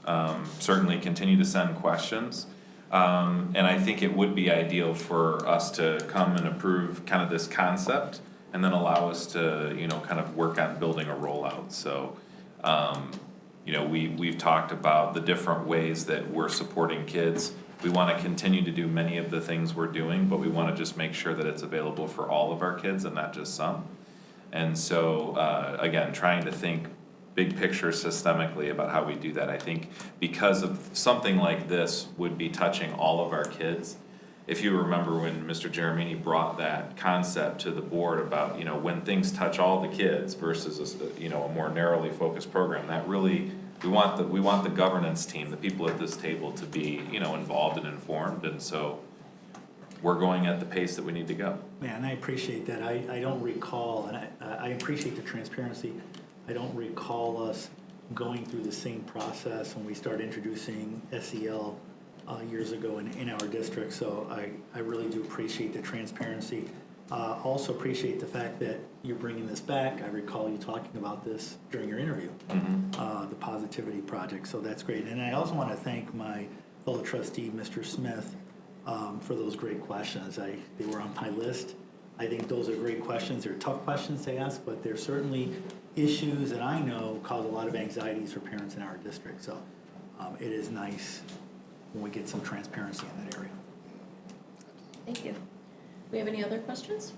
certainly continue to send questions. And I think it would be ideal for us to come and approve kind of this concept and then allow us to, you know, kind of work on building a rollout. So, you know, we've talked about the different ways that we're supporting kids. We want to continue to do many of the things we're doing, but we want to just make sure that it's available for all of our kids and not just some. And so, again, trying to think big picture systemically about how we do that. I think because of something like this would be touching all of our kids. If you remember when Mr. Jeremini brought that concept to the board about, you know, when things touch all the kids versus, you know, a more narrowly focused program, that really, we want the governance team, the people at this table to be, you know, involved and informed. And so we're going at the pace that we need to go. Man, I appreciate that. I don't recall, and I appreciate the transparency. I don't recall us going through the same process when we started introducing SEL years ago in our district. So I really do appreciate the transparency. Also appreciate the fact that you're bringing this back. I recall you talking about this during your interview, the Positivity Project. So that's great. And I also want to thank my fellow trustee, Mr. Smith, for those great questions. They were on my list. I think those are great questions. They're tough questions to ask, but they're certainly issues that I know cause a lot of anxieties for parents in our district. So it is nice when we get some transparency in that area. Thank you. Do we have any other questions?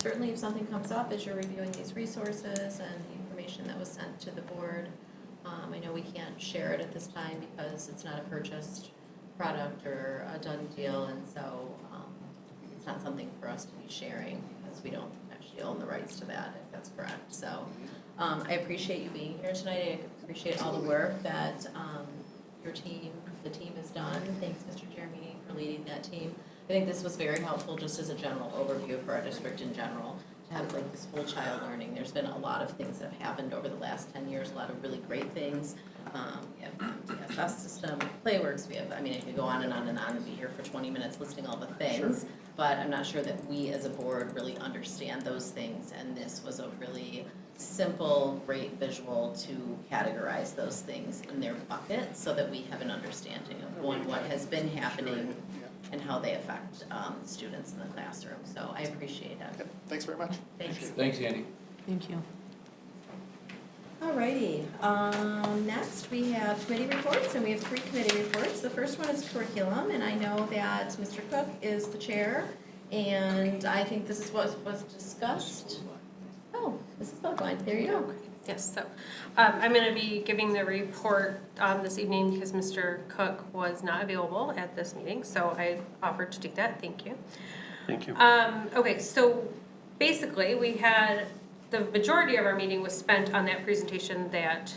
Certainly if something comes up as you're reviewing these resources and the information that was sent to the board, I know we can't share it at this time because it's not a purchased product or a done deal, and so it's not something for us to be sharing because we don't actually own the rights to that, if that's correct. So I appreciate you being here tonight. I appreciate all the work that your team, the team has done. Thanks, Mr. Jeremini, for leading that team. I think this was very helpful just as a general overview for our district in general, to have like this whole child learning. There's been a lot of things that have happened over the last 10 years, a lot of really great things. We have the TSS system, Playworks, we have, I mean, I could go on and be here for 20 minutes listing all the things, but I'm not sure that we as a board really understand those things, and this was a really simple, great visual to categorize those things in their bucket so that we have an understanding of what has been happening and how they affect students in the classroom. So I appreciate it. Yep. Thanks very much. Thanks. Thanks, Andy. Thank you. Alrighty, next we have committee reports, and we have 3 committee reports. The first one is curriculum, and I know that Mr. Cook is the chair, and I think this is what was discussed. Oh, Mrs. Buckline, there you go. Yes, so I'm going to be giving the report this evening because Mr. Cook was not available at this meeting, so I offered to do that. Thank you. Thank you. Okay, so basically we had the majority of our meeting was spent on that presentation that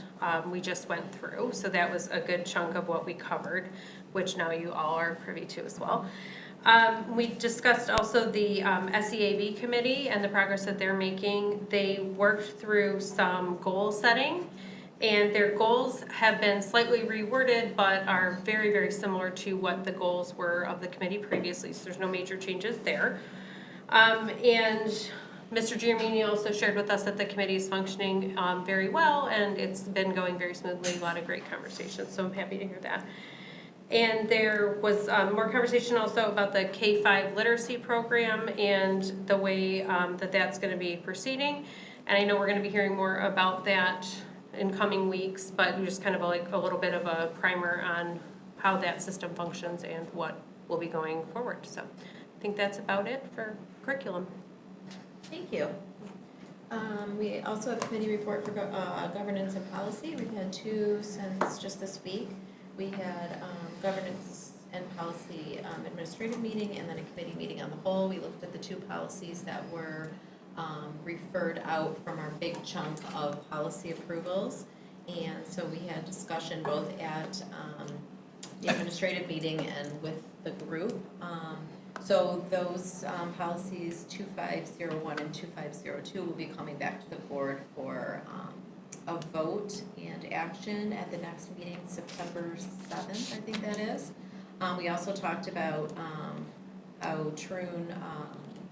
we just went through. So that was a good chunk of what we covered, which now you all are privy to as well. We discussed also the SEAB committee and the progress that they're making. They worked through some goal setting, and their goals have been slightly reworded, but are very, very similar to what the goals were of the committee previously. So there's no major changes there. And Mr. Giamini also shared with us that the committee is functioning very well, and it's been going very smoothly, a lot of great conversations, so I'm happy to hear that. And there was more conversation also about the K-5 literacy program and the way that that's going to be proceeding. And I know we're going to be hearing more about that in coming weeks, but just kind of like a little bit of a primer on how that system functions and what will be going forward. So I think that's about it for curriculum. Thank you. We also have a committee report for governance and policy. We've had two since just this week. We had governance and policy administrative meeting and then a committee meeting on the whole. We looked at the two policies that were referred out from our big chunk of policy approvals. And so we had discussion both at the administrative meeting and with the group. So those policies 2501 and 2502 will be coming back to the board for a vote and action at the next meeting, September 7th, I think that is. We also talked about how Troon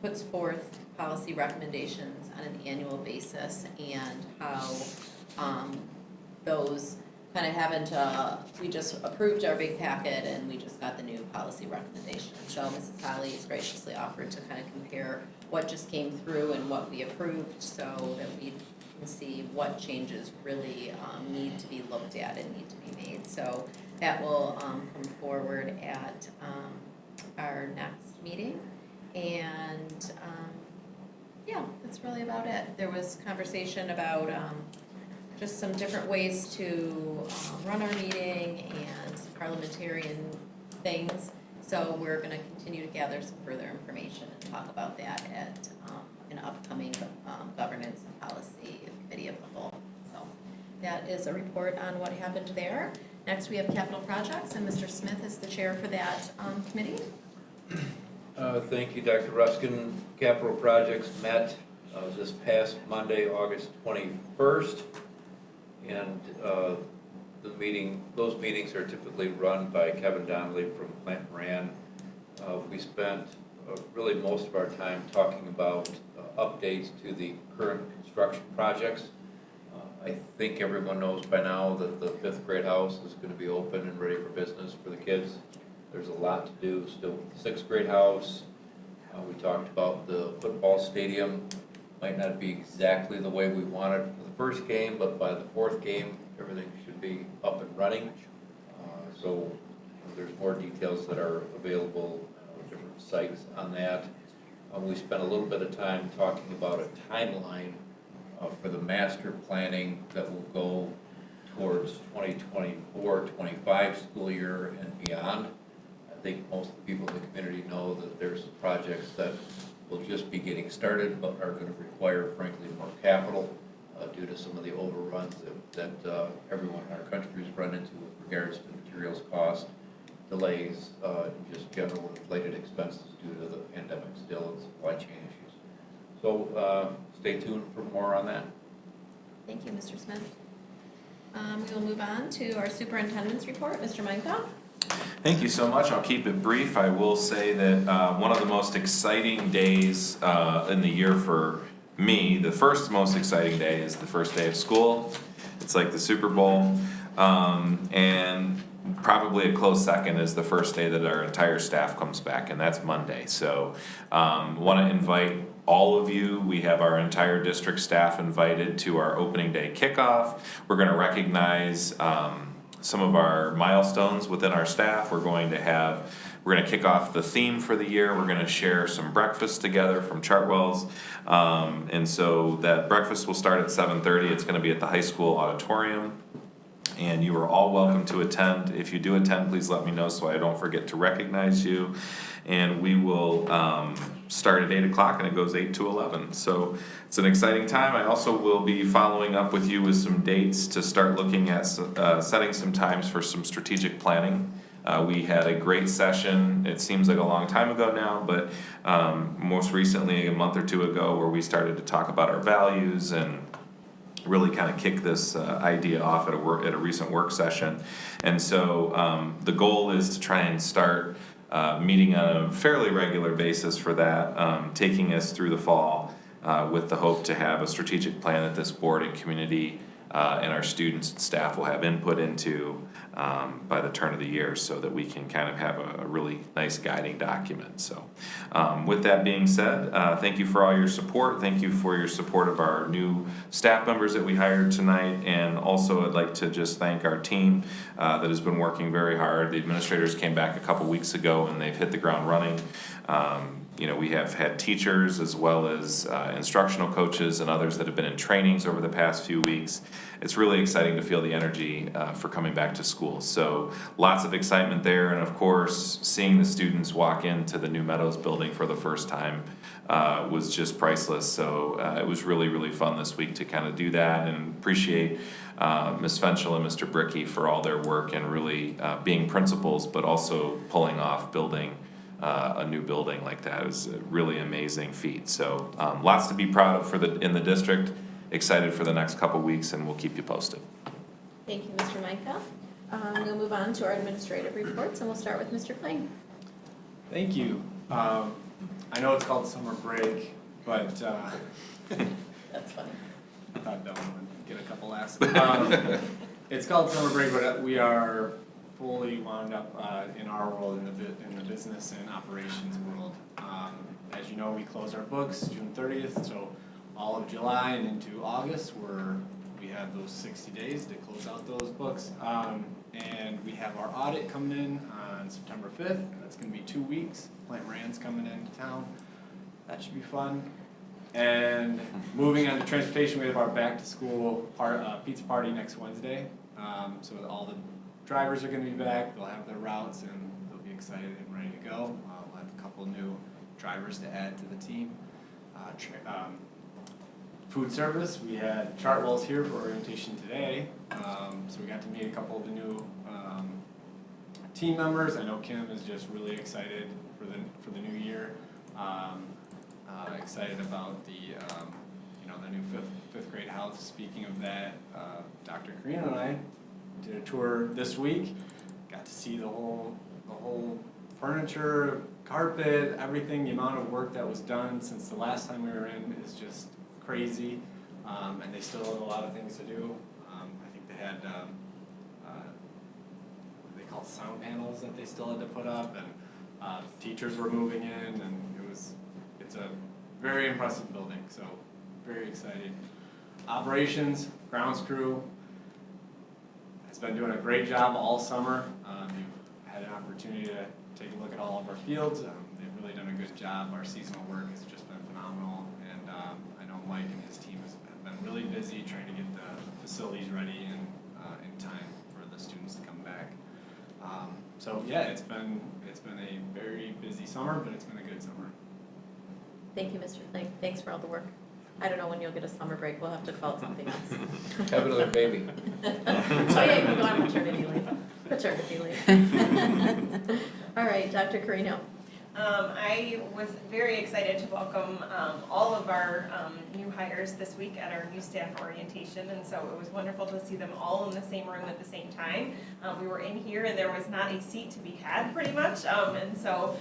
puts forth policy recommendations on an annual basis and how those kind of haven't, we just approved our big packet and we just got the new policy recommendations. So Mrs. Holly has graciously offered to kind of compare what just came through and what we approved so that we can see what changes really need to be looked at and need to be made. So that will come forward at our next meeting. And yeah, that's really about it. There was conversation about just some different ways to run our meeting and some parliamentarian things. So we're going to continue to gather some further information and talk about that at an upcoming governance and policy committee of the whole. So that is a report on what happened there. Next we have capital projects, and Mr. Smith is the chair for that committee. Thank you, Dr. Ruskin. Capital projects met this past Monday, August 21st. And those meetings are typically run by Kevin Donnelly from Plant Moran. We spent really most of our time talking about updates to the current construction projects. I think everyone knows by now that the 5th grade house is going to be open and ready for business for the kids. There's a lot to do still with the 6th grade house. We talked about the football stadium. Might not be exactly the way we wanted for the first game, but by the 4th game, everything should be up and running. So there's more details that are available at different sites on that. We spent a little bit of time talking about a timeline for the master planning that will go towards 2024-25 school year and beyond. I think most of the people in the community know that there's some projects that will just be getting started but are going to require, frankly, more capital due to some of the overruns that everyone in our country has run into with regards to materials cost, delays, and just general inflated expenses due to the pandemic still and supply chain issues. So stay tuned for more on that. Thank you, Mr. Smith. We will move on to our superintendent's report. Mr. Meinkoff. Thank you so much. I'll keep it brief. I will say that one of the most exciting days in the year for me, the first most exciting day is the first day of school. It's like the Super Bowl. And probably a close second is the first day that our entire staff comes back, and that's Monday. So want to invite all of you. We have our entire district staff invited to our opening day kickoff. We're going to recognize some of our milestones within our staff. We're going to kick off the theme for the year. We're going to share some breakfast together from Chartwell's. And so that breakfast will start at 7:30. It's going to be at the high school auditorium. And you are all welcome to attend. If you do attend, please let me know so I don't forget to recognize you. And we will start at 8 o'clock and it goes 8 to 11. So it's an exciting time. I also will be following up with you with some dates to start looking at setting some times for some strategic planning. We had a great session, it seems like a long time ago now, but most recently a month or two ago where we started to talk about our values and really kind of kick this idea off at a recent work session. And so the goal is to try and start meeting on a fairly regular basis for that, taking us through the fall with the hope to have a strategic plan that this board and community and our students and staff will have input into by the turn of the year, so that we can kind of have a really nice guiding document. So with that being said, thank you for all your support. Thank you for your support of our new staff members that we hired tonight. And also I'd like to just thank our team that has been working very hard. The administrators came back a couple weeks ago and they've hit the ground running. You know, we have had teachers as well as instructional coaches and others that have been in trainings over the past few weeks. It's really exciting to feel the energy for coming back to school. So lots of excitement there, and of course, seeing the students walk into the New Meadows building for the first time was just priceless. So it was really, really fun this week to kind of do that, and appreciate Ms. Fenchel and Mr. Bricky for all their work and really being principals, but also pulling off building a new building like that is a really amazing feat. So lots to be proud of in the district. Excited for the next couple weeks, and we'll keep you posted. Thank you, Mr. Micah. We'll move on to our administrative reports, and we'll start with Mr. Kling. Thank you. I know it's called summer break, but That's funny. I thought that one would get a couple laughs. It's called summer break, but we are fully wound up in our world, in the business and operations world. As you know, we close our books June 30th, so all of July and into August, we have those 60 days to close out those books. And we have our audit coming in on September 5th. That's going to be 2 weeks. Plant Rand's coming into town. That should be fun. And moving on to transportation, we have our back to school pizza party next Wednesday. So all the drivers are going to be back. They'll have their routes and they'll be excited and ready to go. We'll have a couple new drivers to add to the team. Food service, we had Chartwell's here for orientation today, so we got to meet a couple of the new team members. I know Kim is just really excited for the new year. Excited about the the new fifth grade house. Speaking of that, Dr. Karina and I did a tour this week. Got to see the whole furniture, carpet, everything. The amount of work that was done since the last time we were in is just crazy, and they still have a lot of things to do. I think they had what they call sound panels that they still had to put up, and teachers were moving in, and it's a very impressive building. So very excited. Operations, grounds crew has been doing a great job all summer. You've had an opportunity to take a look at all of our fields. They've really done a good job. Our seasonal work has just been phenomenal, and I know Mike and his team have been really busy trying to get the facilities ready and in time for the students to come back. So yeah, it's been a very busy summer, but it's been a good summer. Thank you, Mr. Kling. Thanks for all the work. I don't know when you'll get a summer break. We'll have to call it something else. Have another baby. Oh yeah, you can go on maternity leave. Maternity leave. All right, Dr. Carino. I was very excited to welcome all of our new hires this week at our new staff orientation, and so it was wonderful to see them all in the same room at the same time. We were in here and there was not a seat to be had pretty much, and so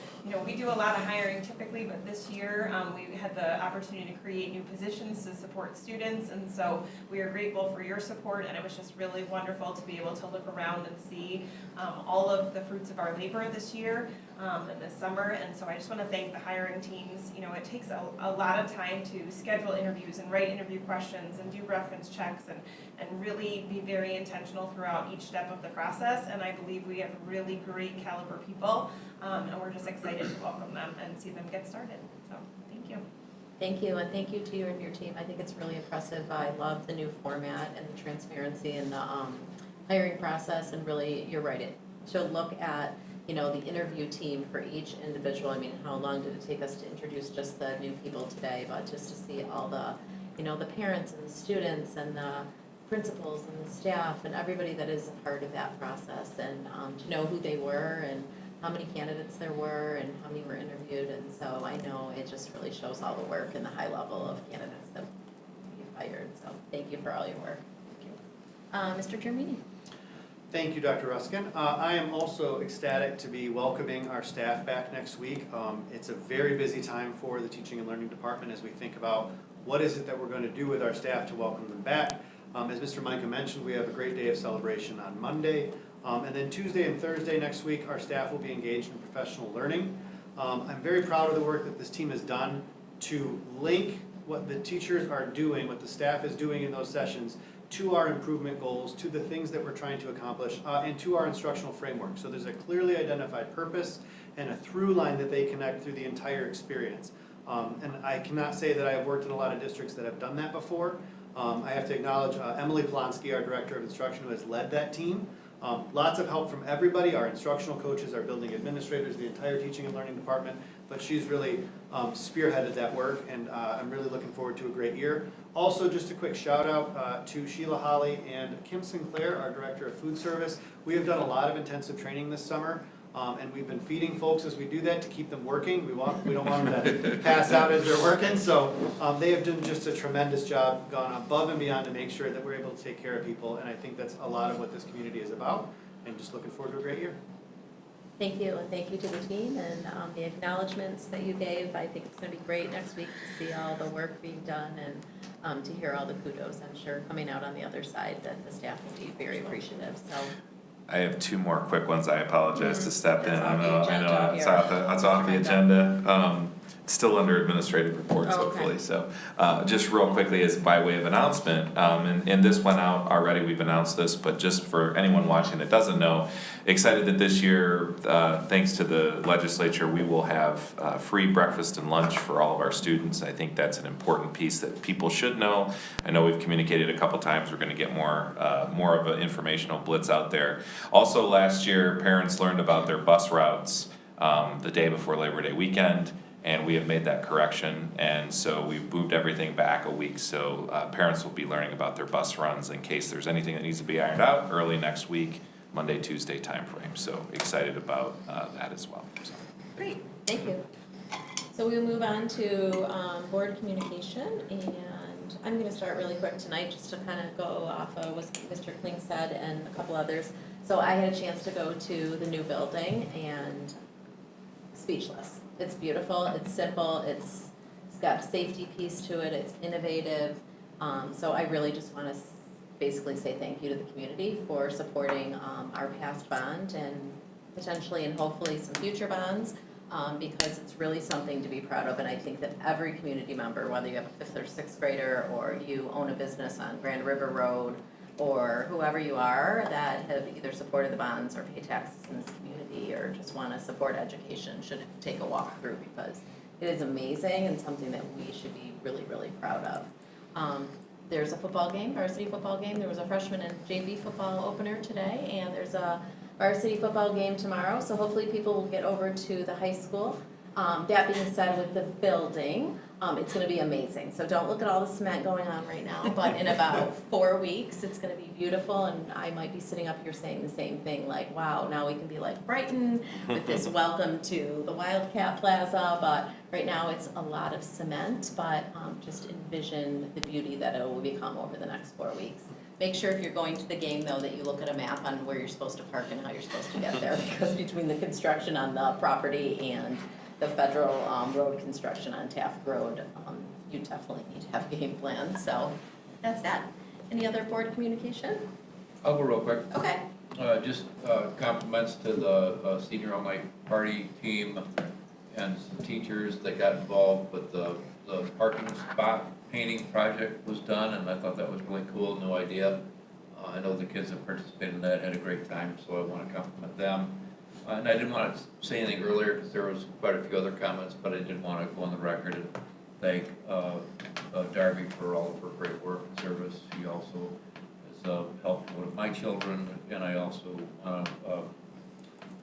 we do a lot of hiring typically, but this year we had the opportunity to create new positions to support students, and so we are grateful for your support, and it was just really wonderful to be able to look around and see all of the fruits of our labor this year and this summer. And so I just want to thank the hiring teams. It takes a lot of time to schedule interviews and write interview questions and do reference checks and really be very intentional throughout each step of the process. And I believe we have really great caliber people, and we're just excited to welcome them and see them get started. So thank you. Thank you, and thank you to you and your team. I think it's really impressive. I love the new format and the transparency in the hiring process, and really, you're right, it should look at the interview team for each individual. I mean, how long did it take us to introduce just the new people today, but just to see all the, the parents and the students and the principals and the staff and everybody that is a part of that process, and to know who they were and how many candidates there were and how many were interviewed. And so I know it just really shows all the work and the high level of candidates that you've hired. So thank you for all your work. Thank you. Mr. Germini. Thank you, Dr. Ruskin. I am also ecstatic to be welcoming our staff back next week. It's a very busy time for the Teaching and Learning Department as we think about what is it that we're going to do with our staff to welcome them back. As Mr. Micah mentioned, we have a great day of celebration on Monday. And then Tuesday and Thursday next week, our staff will be engaged in professional learning. I'm very proud of the work that this team has done to link what the teachers are doing, what the staff is doing in those sessions, to our improvement goals, to the things that we're trying to accomplish, and to our instructional framework. So there's a clearly identified purpose and a through line that they connect through the entire experience. And I cannot say that I have worked in a lot of districts that have done that before. I have to acknowledge Emily Polonsky, our Director of Instruction, who has led that team. Lots of help from everybody, our instructional coaches, our building administrators, the entire Teaching and Learning Department, but she's really spearheaded that work, and I'm really looking forward to a great year. Also, just a quick shout out to Sheila Holly and Kim Sinclair, our Director of Food Service. We have done a lot of intensive training this summer, and we've been feeding folks as we do that to keep them working. We don't want them to pass out as they're working, so they have done just a tremendous job, gone above and beyond to make sure that we're able to take care of people, and I think that's a lot of what this community is about, and just looking forward to a great year. Thank you, and thank you to the team and the acknowledgements that you gave. I think it's going to be great next week to see all the work being done and to hear all the kudos, I'm sure, coming out on the other side, that the staff will be very appreciative, so. I have two more quick ones. I apologize to step in. It's I off the know, agenda it's here. off the agenda. It's still under administrative reports, Oh, okay. hopefully. So, just real quickly, as by way of announcement, and this went out already. We've announced this, but just for anyone watching that doesn't know, excited that this year, thanks to the legislature, we will have free breakfast and lunch for all of our students. I think that's an important piece that people should know. I know we've communicated a couple times. We're going to get more of an informational blitz out there. Also, last year, parents learned about their bus routes the day before Labor Day weekend, and we have made that correction, and so we've moved everything back a week. So parents will be learning about their bus runs in case there's anything that needs to be ironed out early next week, Monday, Tuesday timeframe. So excited about that as well. So. Great, thank you. So we'll move on to board communication, and I'm going to start really quick tonight just to kind of go off of what Mr. Kling said and a couple others. So I had a chance to go to the new building and speechless. It's beautiful, it's simple, it's got a safety piece to it, it's innovative. So I really just want to basically say thank you to the community for supporting our past bond and potentially and hopefully some future bonds, because it's really something to be proud of. And I think that every community member, whether you have a 5th or 6th grader or you own a business on Grand River Road or whoever you are that have either supported the bonds or pay taxes in this community or just want to support education should take a walk through, because it is amazing and something that we should be really, really proud of. There's a football game, varsity football game. There was a freshman and JV football opener today, and there's a varsity football game tomorrow, so hopefully people will get over to the high school. That being said, with the building, it's gonna be amazing. So don't look at all the cement going on right now, but in about 4 weeks, it's gonna be beautiful, and I might be sitting up here saying the same thing, like, wow, now we can be like Brighton with this welcome to the Wildcat Plaza, but right now it's a lot of cement, but just envision the beauty that it will become over the next 4 weeks. Make sure if you're going to the game, though, that you look at a map on where you're supposed to park and how you're supposed to get there, because between the construction on the property and the federal road construction on Taft Road, you definitely need to have a game plan. So that's that. Any other board communication? I'll go real quick. Okay. Just compliments to the senior all-night party team and some teachers that got involved with the parking spot painting project was done, and I thought that was really cool, new idea. I know the kids that participated in that had a great time, so I want to compliment them. And I didn't want to say anything earlier because there was quite a few other comments, but I did want to go on the record and thank Darby for all of her great work and service. She also has helped one of my children, and I also want to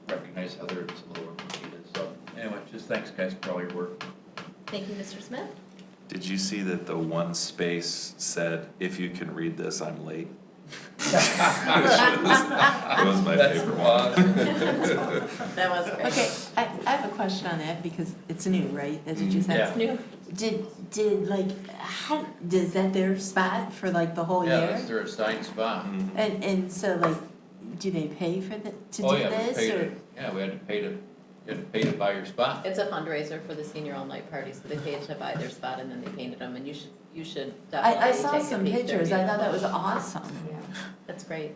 recognize Heather and some of the work that she did. So anyway, just thanks guys for all your work. Thank you, Mr. Smith. Did you see that the one space said, "If you can read this, I'm late"? It was my favorite one. That was great. Okay, I have a question on that because it's new, right, as you just said? Yeah. It's new. Did like, how, is that their spot for like the whole Yeah, year? that's their assigned spot. And so like, do they pay for to Oh, do yeah, we this? paid Or it, yeah, we had to pay to buy your spot. It's a fundraiser for the senior all-night party, so they paid to buy their spot and then they painted them, and you should I definitely saw take a some peek. They're pictures, I thought that was beautiful. awesome. Yeah, that's great.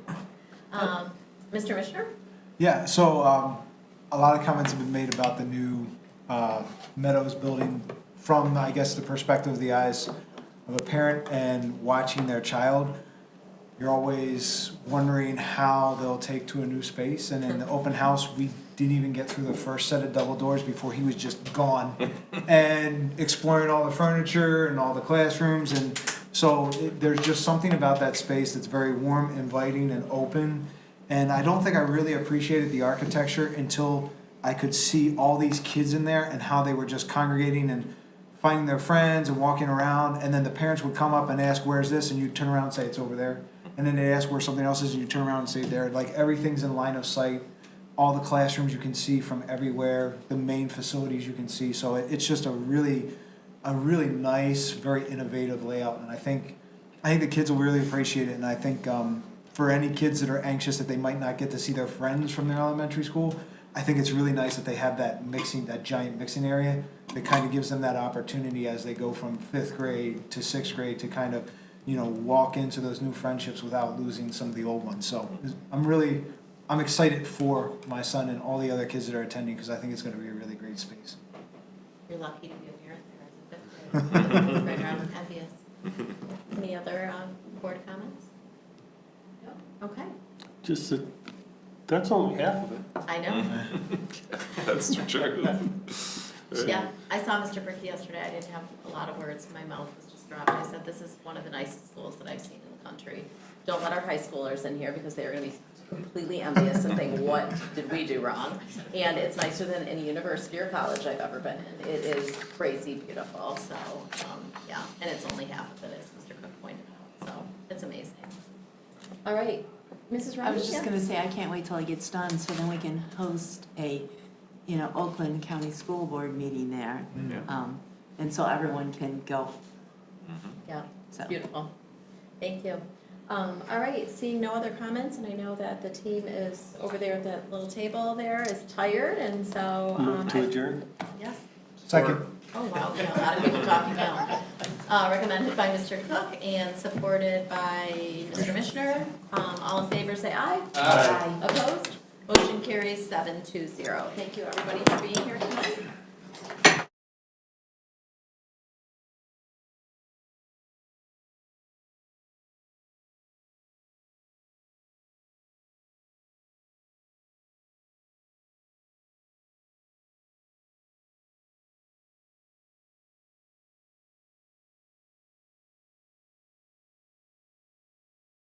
Mr. Mishner? Yeah, so a lot of comments have been made about the new Meadows building from, I guess, the perspective of the eyes of a parent and watching their child. You're always wondering how they'll take to a new space, and in the open house, we didn't even get through the first set of double doors before he was just gone and exploring all the furniture and all the classrooms, and so there's just something about that space that's very warm, inviting, and open. And I don't think I really appreciated the architecture until I could see all these kids in there and how they were just congregating and finding their friends and walking around. And then the parents would come up and ask, "Where's this?" And you'd turn around and say, "It's over there." And then they'd ask where something else is, and you turn around and say, "There." Like everything's in line of sight. All the classrooms you can see from everywhere. The main facilities you can see. So it's just a really nice, very innovative layout. And I think the kids will really appreciate it. And I think for any kids that are anxious that they might not get to see their friends from their elementary school, I think it's really nice that they have that giant mixing area that kind of gives them that opportunity as they go from 5th grade to 6th grade to kind of, walk into those new friendships without losing some of the old ones. So I'm excited for my son and all the other kids that are attending because I think it's going to be a really great space. You're lucky to be a parent there as a 5th grader. Right around envious. Any other board comments? No? Okay. just that, that's only half of it. I know. That's true. Yeah, I saw Mr. Bricky yesterday. I didn't have a lot of words. My mouth was just dropped. I said, this is one of the nicest schools that I've seen in the country. Don't let our high schoolers in here because they're going to be completely envious and think, what did we do wrong? And it's nicer than any university or college I've ever been in. It is crazy beautiful. So, yeah, and it's only half of it, as Mr. Cook pointed out. So it's amazing. All right, Mrs. Ryan? I was just yeah? gonna say, I can't wait till it gets done, so then we can host a, Oakland County School Board meeting there. Yeah. And so everyone can go. Yeah, it's So. beautiful. Thank you. All right, seeing no other comments, and I know that the team is over there at that little table there is tired, and so. Move to adjourn? Yes. Second. Oh, wow, we got a lot of people talking now. Recommended by Mr. Cook and supported by Mr. Mishner. All in favor, say aye. Aye. Opposed? Motion carries 7-0. Thank you, everybody, for being here tonight.